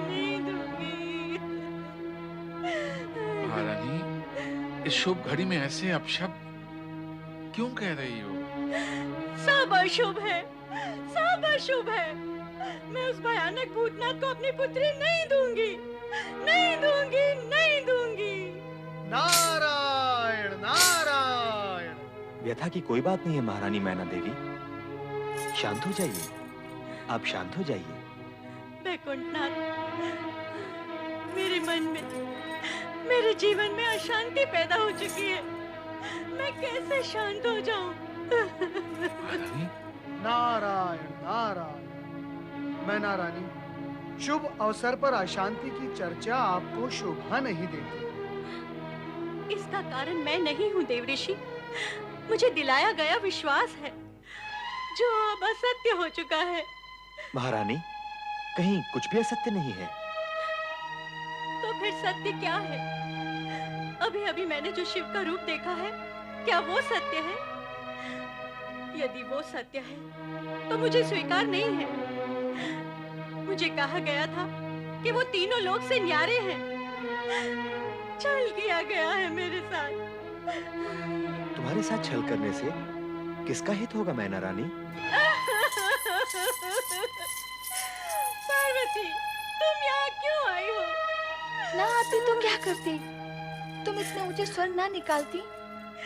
नहीं दूंगी। महारानी, इस शुभ घड़ी में ऐसे अपशब्द क्यों कह रही हो? सब अशुभ है, सब अशुभ है। मैं उस भयानक भूतनाथ को अपनी पुत्री नहीं दूंगी, नहीं दूंगी, नहीं दूंगी। नारायण नारायण। व्यथा की कोई बात नहीं है महारानी मैना देवी, शांत हो जाइए। आप शांत हो जाइए। वैकुंठनाथ, मेरे मन में, मेरे जीवन में अशांति पैदा हो चुकी है। मैं कैसे शांत हो जाऊं? नारायण नारायण। मैना रानी, शुभ अवसर पर अशांति की चर्चा आपको शोभा नहीं देती। इसका कारण मैं नहीं हूँ देवऋषि। मुझे दिलाया गया विश्वास है जो अब असत्य हो चुका है। महारानी, कहीं कुछ भी असत्य नहीं है। तो फिर सत्य क्या है? अभी अभी मैंने जो शिव का रूप देखा है, क्या वो सत्य है? यदि वो सत्य है तो मुझे स्वीकार नहीं है। मुझे कहा गया था कि वो तीनों लोक से न्यारे हैं। छल किया गया है मेरे साथ। तुम्हारे साथ छल करने से किसका हित होगा मैना रानी? पार्वती, तुम यहाँ क्यों आई हो? ना आती तो क्या करती? तुम इतने ऊंचे स्वर ना निकालती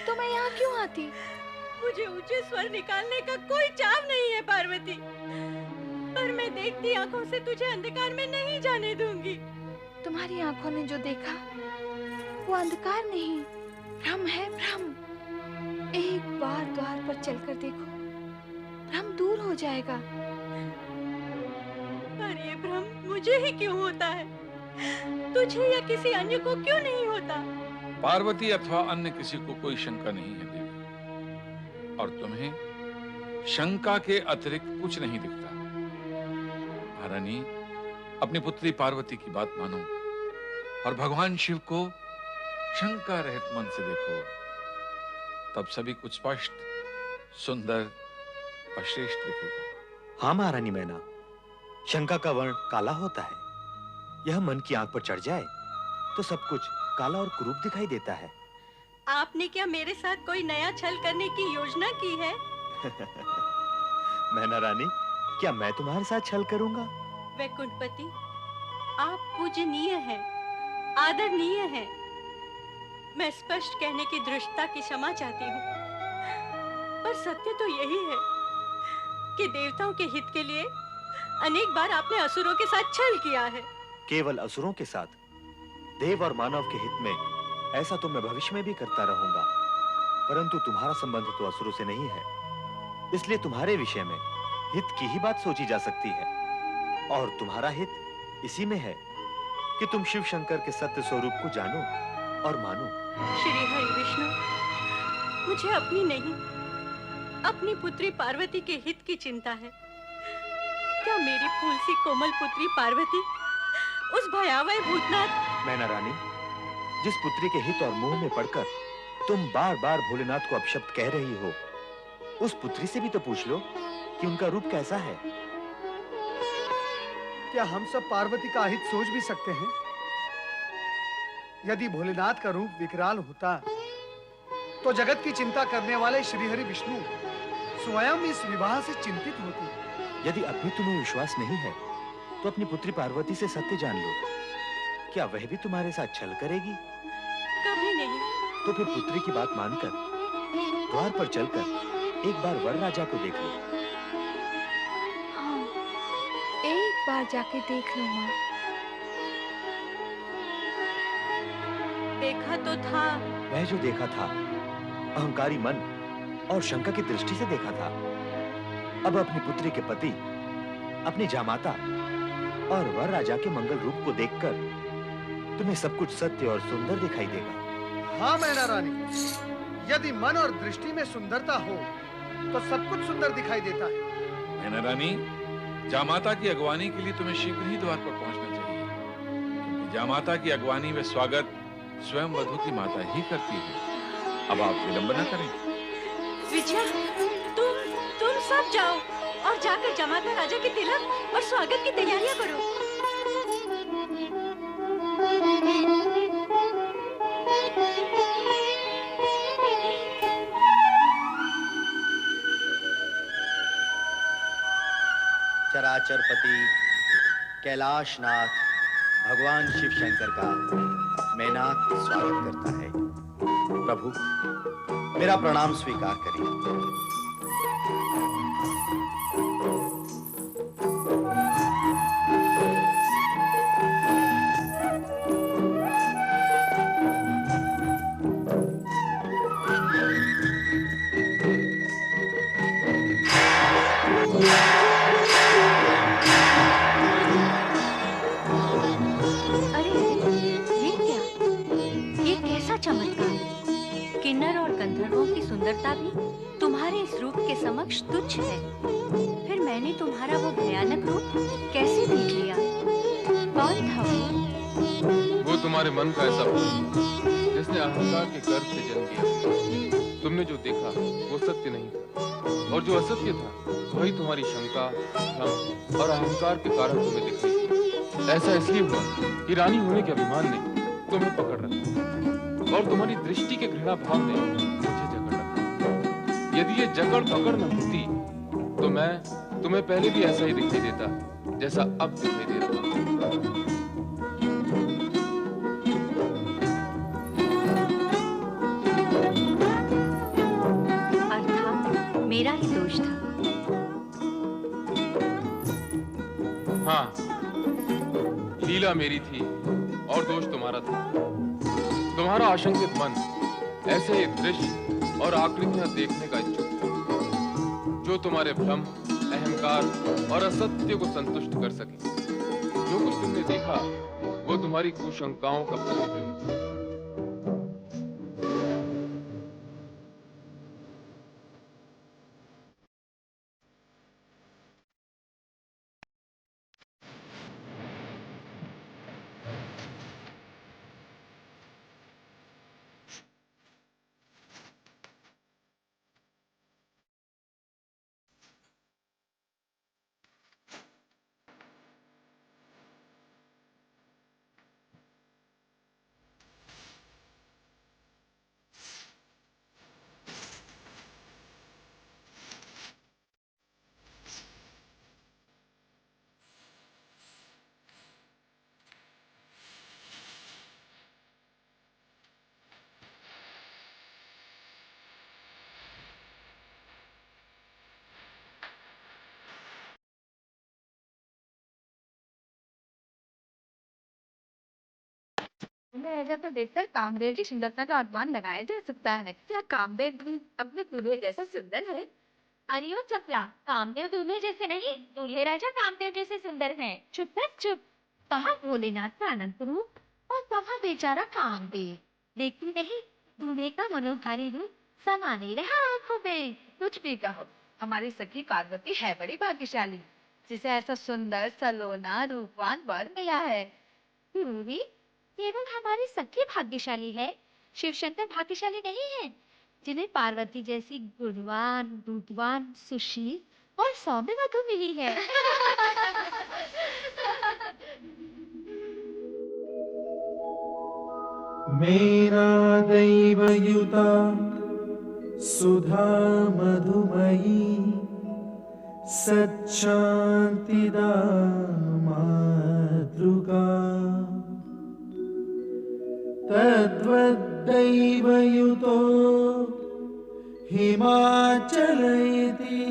तो मैं यहाँ क्यों आती? मुझे ऊंचे स्वर निकालने का कोई चाव नहीं है पार्वती, पर मैं देखती आंखों से तुझे अंधकार में नहीं जाने दूंगी। तुम्हारी आंखों ने जो देखा वो अंधकार नहीं, भ्रम है, भ्रम। एक बार द्वार पर चलकर देखो, भ्रम दूर हो जाएगा। पर ये भ्रम मुझे ही क्यों होता है? तुझे या किसी अन्य को क्यों नहीं होता? पार्वती अथवा अन्य किसी को कोई शंका नहीं है देवी, और तुम्हें शंका के अतिरिक्त कुछ नहीं दिखता। महारानी, अपनी पुत्री पार्वती की बात मानो और भगवान शिव को शंका रहित मन से देखो, तब सभी कुछ स्पष्ट, सुंदर और श्रेष्ठ दिखेगा। हाँ महारानी मैना, शंका का वर्ण काला होता है। यह मन की आंख पर चढ़ जाए तो सब कुछ काला और कुरूप दिखाई देता है। आपने क्या मेरे साथ कोई नया छल करने की योजना की है? मैना रानी, क्या मैं तुम्हारे साथ छल करूंगा? वैकुंठपति, आप पूजनीय हैं, आदरणीय हैं। मैं स्पष्ट कहने की दृष्टता की क्षमा चाहती हूँ, पर सत्य तो यही है कि देवताओं के हित के लिए अनेक बार आपने असुरों के साथ छल किया है। केवल असुरों के साथ? देव और मानव के हित में ऐसा तो मैं भविष्य में भी करता रहूंगा, परंतु तुम्हारा संबंध तो असुरों से नहीं है, इसलिए तुम्हारे विषय में हित की ही बात सोची जा सकती है। और तुम्हारा हित इसी में है कि तुम शिव शंकर के सत्य स्वरूप को जानो और मानो। श्री हरि विष्णु, मुझे अपनी नहीं, अपनी पुत्री पार्वती के हित की चिंता है। क्या मेरी फूल सी कोमल पुत्री पार्वती उस भयावह भूतनाथ। मैना रानी, जिस पुत्री के हित और मोह में पड़कर तुम बार बार भोलेनाथ को अपशब्द कह रही हो, उस पुत्री से भी तो पूछ लो कि उनका रूप कैसा है। क्या हम सब पार्वती का हित सोच भी सकते हैं? यदि भोलेनाथ का रूप विकराल होता तो जगत की चिंता करने वाले श्रीहरि विष्णु स्वयं इस विवाह से चिंतित होते। यदि अब भी तुम्हें विश्वास नहीं है तो अपनी पुत्री पार्वती से सत्य जान लो। क्या वह भी तुम्हारे साथ छल करेगी? कभी नहीं। तो फिर पुत्री की बात मानकर द्वार पर चलकर एक बार वर राजा को देख लो। हाँ, एक बार जाके देख लो माँ। देखा तो था। वह जो देखा था अहंकारी मन और शंका की दृष्टि से देखा था। अब अपनी पुत्री के पति, अपनी जामाता और वर राजा के मंगल रूप को देखकर तुम्हें सब कुछ सत्य और सुंदर दिखाई देगा। हाँ मैना रानी, यदि मन और दृष्टि में सुंदरता हो तो सब कुछ सुंदर दिखाई देता है। मैना रानी, जामाता की अगवानी के लिए तुम्हें शीघ्र ही द्वार पर पहुंचना चाहिए, क्योंकि जामाता की अगवानी व स्वागत स्वयं वधू की माता ही करती है। अब आप विलंब न करें। विजया, तुम सब जाओ और जाकर जमाता राजा के तिलक और स्वागत की तैयारियां करो। चराचरपति कैलाशनाथ भगवान शिव शंकर का मैनाक स्वागत करता है। प्रभु, मेरा प्रणाम स्वीकार करिए। किन्नर और गंधर्वों की सुंदरता भी तुम्हारे इस रूप के समक्ष तुच्छ है। फिर मैंने तुम्हारा वो भयानक रूप कैसे देख लिया? कौन था वो तुम्हारे मन का ऐसा भाव जिसने अहंकार के गर्भ से जन्म लिया। तुमने जो देखा वो सत्य नहीं था, और जो असत्य था वही तुम्हारी शंका, भ्रम और अहंकार के कारण तुम्हें दिख रही थी। ऐसा इसलिए हुआ कि रानी होने के अभिमान ने तुम्हें पकड़ रखा और तुम्हारी दृष्टि के घृणा भाव ने मुझे जकड़ रखा। यदि ये जकड़ पकड़ न होती तो मैं तुम्हें पहले भी ऐसा ही दिखाई देता जैसा अब दिखाई दे रहा है। अर्थात मेरा ही दोष था। हाँ, लीला मेरी थी और दोष तुम्हारा था। तुम्हारा आशंकित मन ऐसे ही दृश्य और आकृतियां देखने का इच्छुक था जो तुम्हारे भ्रम, अहंकार और असत्य को संतुष्ट कर सके। जो कुछ तुमने देखा वो तुम्हारी कुशंकाओं का प्रतिबिंब था। ऐसा तो देखकर कामदेव की सुंदरता का अनुमान लगाया जा सकता है। क्या कामदेव भी अपने दूल्हे जैसा सुंदर है? अरे ओ चपला, कामदेव दूल्हे जैसे नहीं, दूल्हे राजा कामदेव जैसे सुंदर हैं। चुप है चुप। कहाँ भोलेनाथ का अनंत रूप और कहाँ बेचारा कामदेव। देखती नहीं, दूल्हे का मनोहारी रूप समा नहीं रहा आंखों में। कुछ भी कहो, हमारी सखी पार्वती है बड़ी भाग्यशाली, जिसे ऐसा सुंदर सलोना रूपवान वर मिला है। रूबी, केवल हमारी सखी भाग्यशाली है, शिव शंकर भाग्यशाली नहीं है, जिन्हें पार्वती जैसी गुणवान, रूपवान, सुशील और सौम्य वधु मिली है। मेरा दैवयुता सुधा मधुमयी सच्चान्तिदा मातृका तद्वद्दैवयुतो हिमाचल इति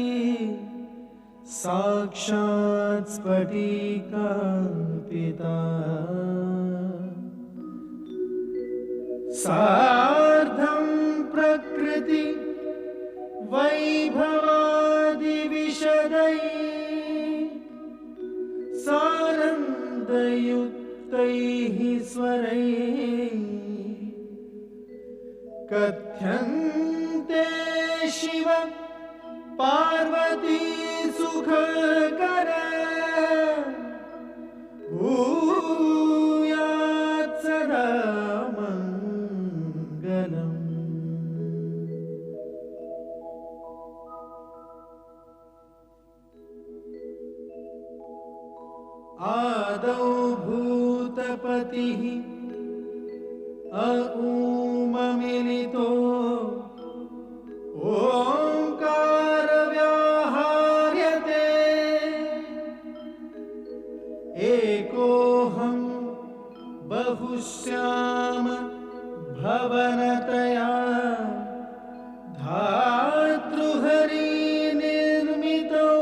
साक्षात् स्फटिकाङ्किता सार्धं प्रकृति वैभवादिविशदैः सानन्दयुक्तैः स्वरैः कथ्यन्ते शिव पार्वती सुखकर भूयात् सदा मङ्गलम्। आदौ भूतपतिः अऊममिलितो ओंकार व्याहार्यते एकोऽहं बहुश्याम भवनतया धातृहरि निर्मितौ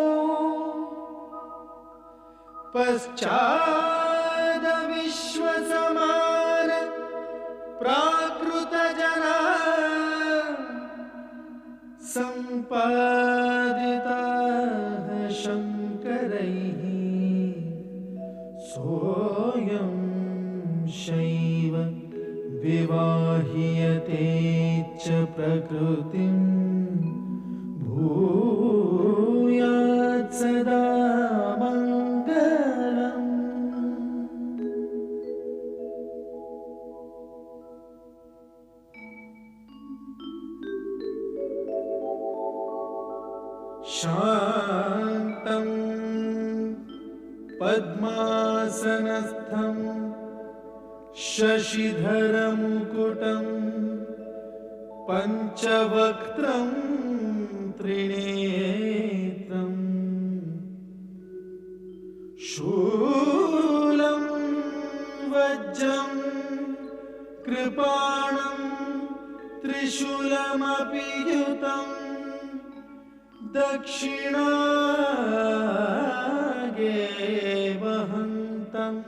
पश्चाद विश्वसमान प्राकृतजना सम्पादिताः शङ्करैः सोऽयं शैव विवाह्यते च प्रकृतिं भूयात् सदा मङ्गलम्। शान्तं पद्मासनस्थं शशिधरमुकुटं पञ्चवक्त्रं त्रिनेत्रम् शूलं वज्रं कृपाणं त्रिशूलमपि युतम् दक्षिणागे वहन्तम्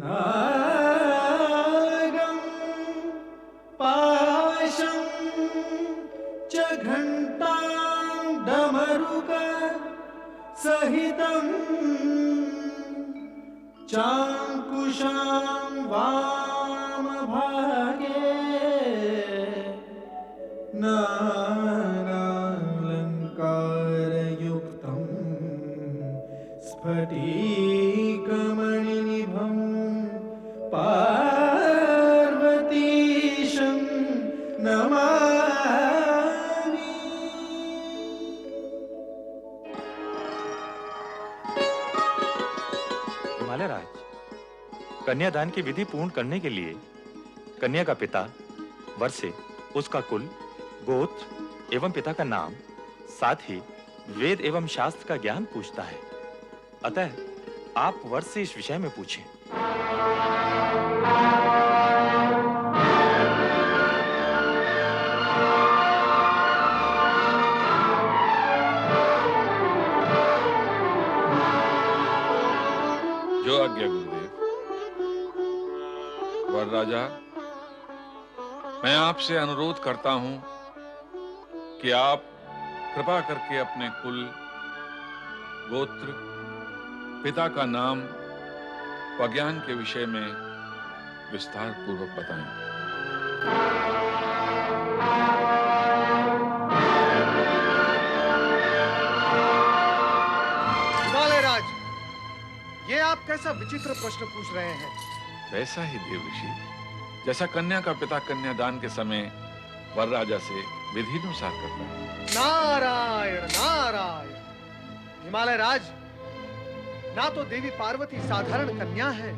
नागं पाशं च घण्टां डमरुक सहितं चाङ्कुशां वामभागे नानालङ्कारयुक्तं स्फटिकमणिनिभं पार्वतीशं नमामि। हिमालय राज, कन्यादान की विधि पूर्ण करने के लिए कन्या का पिता वर से उसका कुल, गोत्र एवं पिता का नाम, साथ ही वेद एवं शास्त्र का ज्ञान पूछता है। अतः आप वर से इस विषय में पूछें। जो आज्ञा गुरुदेव। वर राजा, मैं आपसे अनुरोध करता हूं कि आप कृपा करके अपने कुल, गोत्र, पिता का नाम व ज्ञान के विषय में विस्तार पूर्वक बताएं। हिमालय राज, ये आप कैसा विचित्र प्रश्न पूछ रहे हैं? वैसा ही देव ऋषि, जैसा कन्या का पिता कन्यादान के समय वर राजा से विधिनुसार करता है। नारायण नारायण। हिमालय राज, ना तो देवी पार्वती साधारण कन्या है,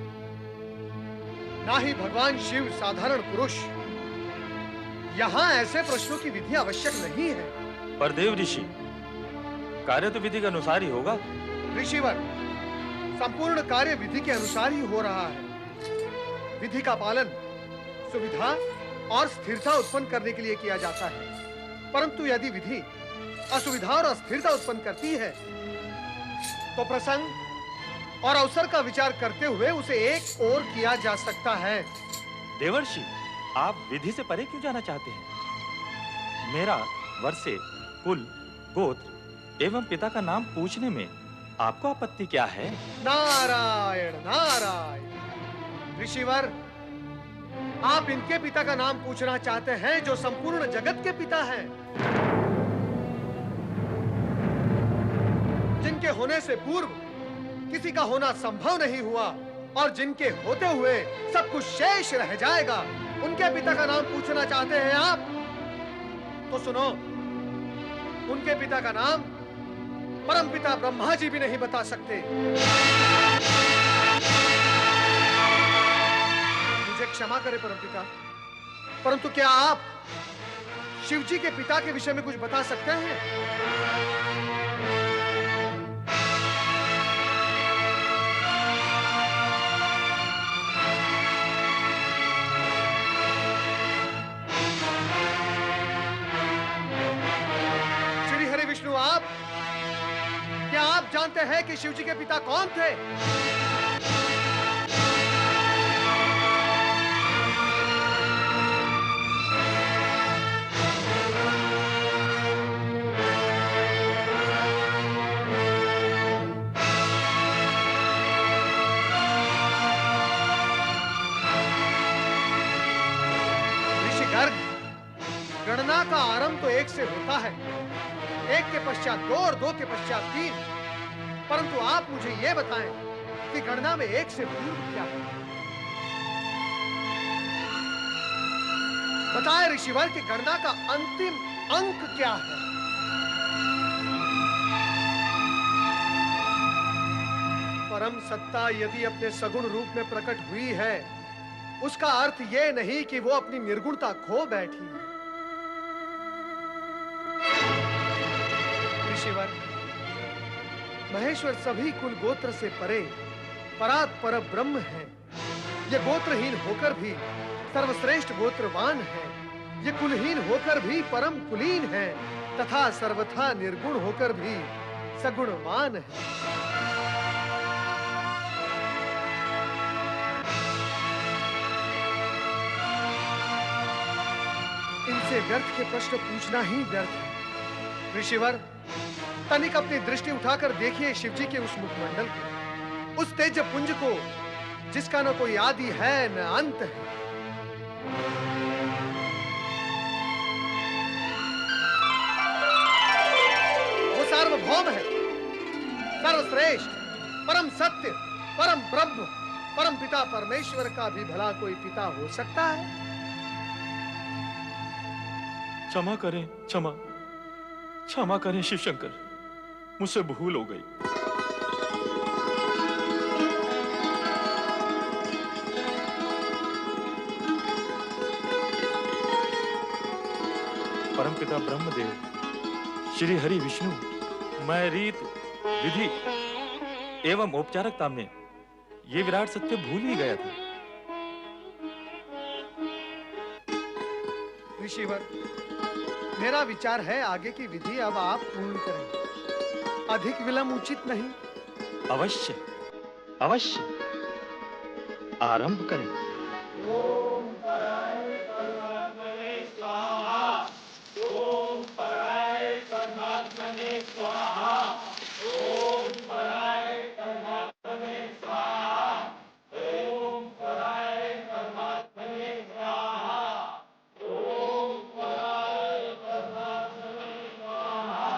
ना ही भगवान शिव साधारण पुरुष। यहाँ ऐसे प्रश्नों की विधि आवश्यक नहीं है। पर देव ऋषि, कार्य तो विधि के अनुसार ही होगा। ऋषिवर, संपूर्ण कार्य विधि के अनुसार ही हो रहा है। विधि का पालन सुविधा और स्थिरता उत्पन्न करने के लिए किया जाता है, परंतु यदि विधि असुविधा और अस्थिरता उत्पन्न करती है तो प्रसंग और अवसर का विचार करते हुए उसे एक ओर किया जा सकता है। देवर्षि, आप विधि से परे क्यों जाना चाहते हैं? मेरा वर से कुल, गोत्र एवं पिता का नाम पूछने में आपको आपत्ति क्या है? नारायण नारायण। ऋषिवर, आप इनके पिता का नाम पूछना चाहते हैं जो संपूर्ण जगत के पिता हैं, जिनके होने से पूर्व किसी का होना संभव नहीं हुआ और जिनके होते हुए सब कुछ शेष रह जाएगा। उनके पिता का नाम पूछना चाहते हैं आप? तो सुनो, उनके पिता का नाम परमपिता ब्रह्मा जी भी नहीं बता सकते। मुझे क्षमा करें परमपिता, परंतु क्या आप शिव जी के पिता के विषय में कुछ बता सकते हैं? क्या आप जानते हैं कि शिव जी के पिता कौन थे? गणना का आरंभ तो एक से होता है, एक के पश्चात दो और दो के पश्चात तीन, परंतु आप मुझे यह बताएं कि गणना में एक से पूर्व क्या है। बताएं ऋषिवर कि गणना का अंतिम अंक क्या है। परम सत्ता यदि अपने सगुण रूप में प्रकट हुई है, उसका अर्थ यह नहीं कि वो अपनी निर्गुणता खो बैठी है। ऋषिवर, महेश्वर सभी कुल गोत्र से परे परात पर ब्रह्म है। ये गोत्रहीन होकर भी सर्वश्रेष्ठ गोत्रवान है, ये कुलहीन होकर भी परम कुलीन है, तथा सर्वथा निर्गुण होकर भी सगुणवान है। इनसे व्यर्थ के प्रश्न पूछना ही व्यर्थ है। ऋषिवर, तनिक अपनी दृष्टि उठाकर देखिए शिवजी के उस मुखमंडल को, उस तेज पुंज को जिसका न कोई आदि है न अंत है। वो सार्वभौम है, सर्वश्रेष्ठ, परम सत्य, परम ब्रह्म, परम पिता परमेश्वर का भी भला कोई पिता हो सकता है? क्षमा करें, क्षमा करें शिव शंकर, मुझसे भूल हो गई। परमपिता ब्रह्मदेव, श्री हरि विष्णु, मैं रीत, विधि एवं औपचारिकता में ये विराट सत्य भूल ही गया था। ऋषिवर, मेरा विचार है आगे की विधि अब आप पूर्ण करें, अधिक विलंब उचित नहीं। अवश्य अवश्य, आरंभ करें। ओम पराय परमात्मने स्वाहा, ओम पराय परमात्मने स्वाहा, ओम पराय परमात्मने स्वाहा, ओम पराय परमात्मने स्वाहा, ओम पराय परमात्मने स्वाहा,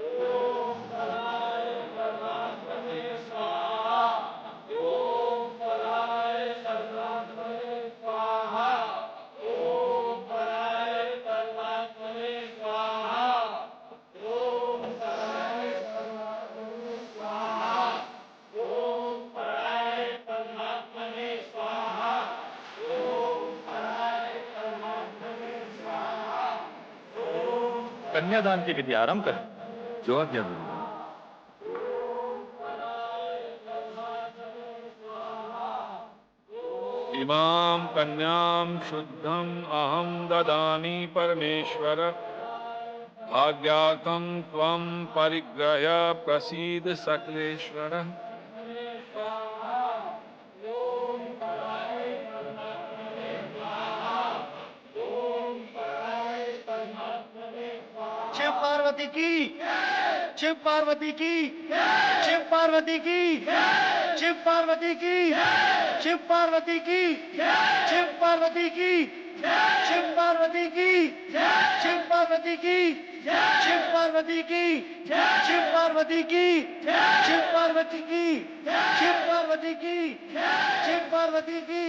ओम पराय परमात्मने स्वाहा, ओम पराय परमात्मने स्वाहा, ओम पराय परमात्मने स्वाहा, ओम पराय परमात्मने स्वाहा, ओम पराय परमात्मने स्वाहा, ओम पराय परमात्मने स्वाहा, ओम कन्यादान की विधि आरंभ करें। जो आज्ञा हो। इमां कन्यां शुद्धं अहं ददामि परमेश्वर, भाग्यार्थं त्वं परिग्रह्य प्रसीद सकलेश्वर। शिव पार्वती की, शिव पार्वती की, शिव पार्वती की, शिव पार्वती की, शिव पार्वती की, शिव पार्वती की, शिव पार्वती की, शिव पार्वती की, शिव पार्वती की, शिव पार्वती की, शिव पार्वती की, शिव पार्वती की, शिव पार्वती की।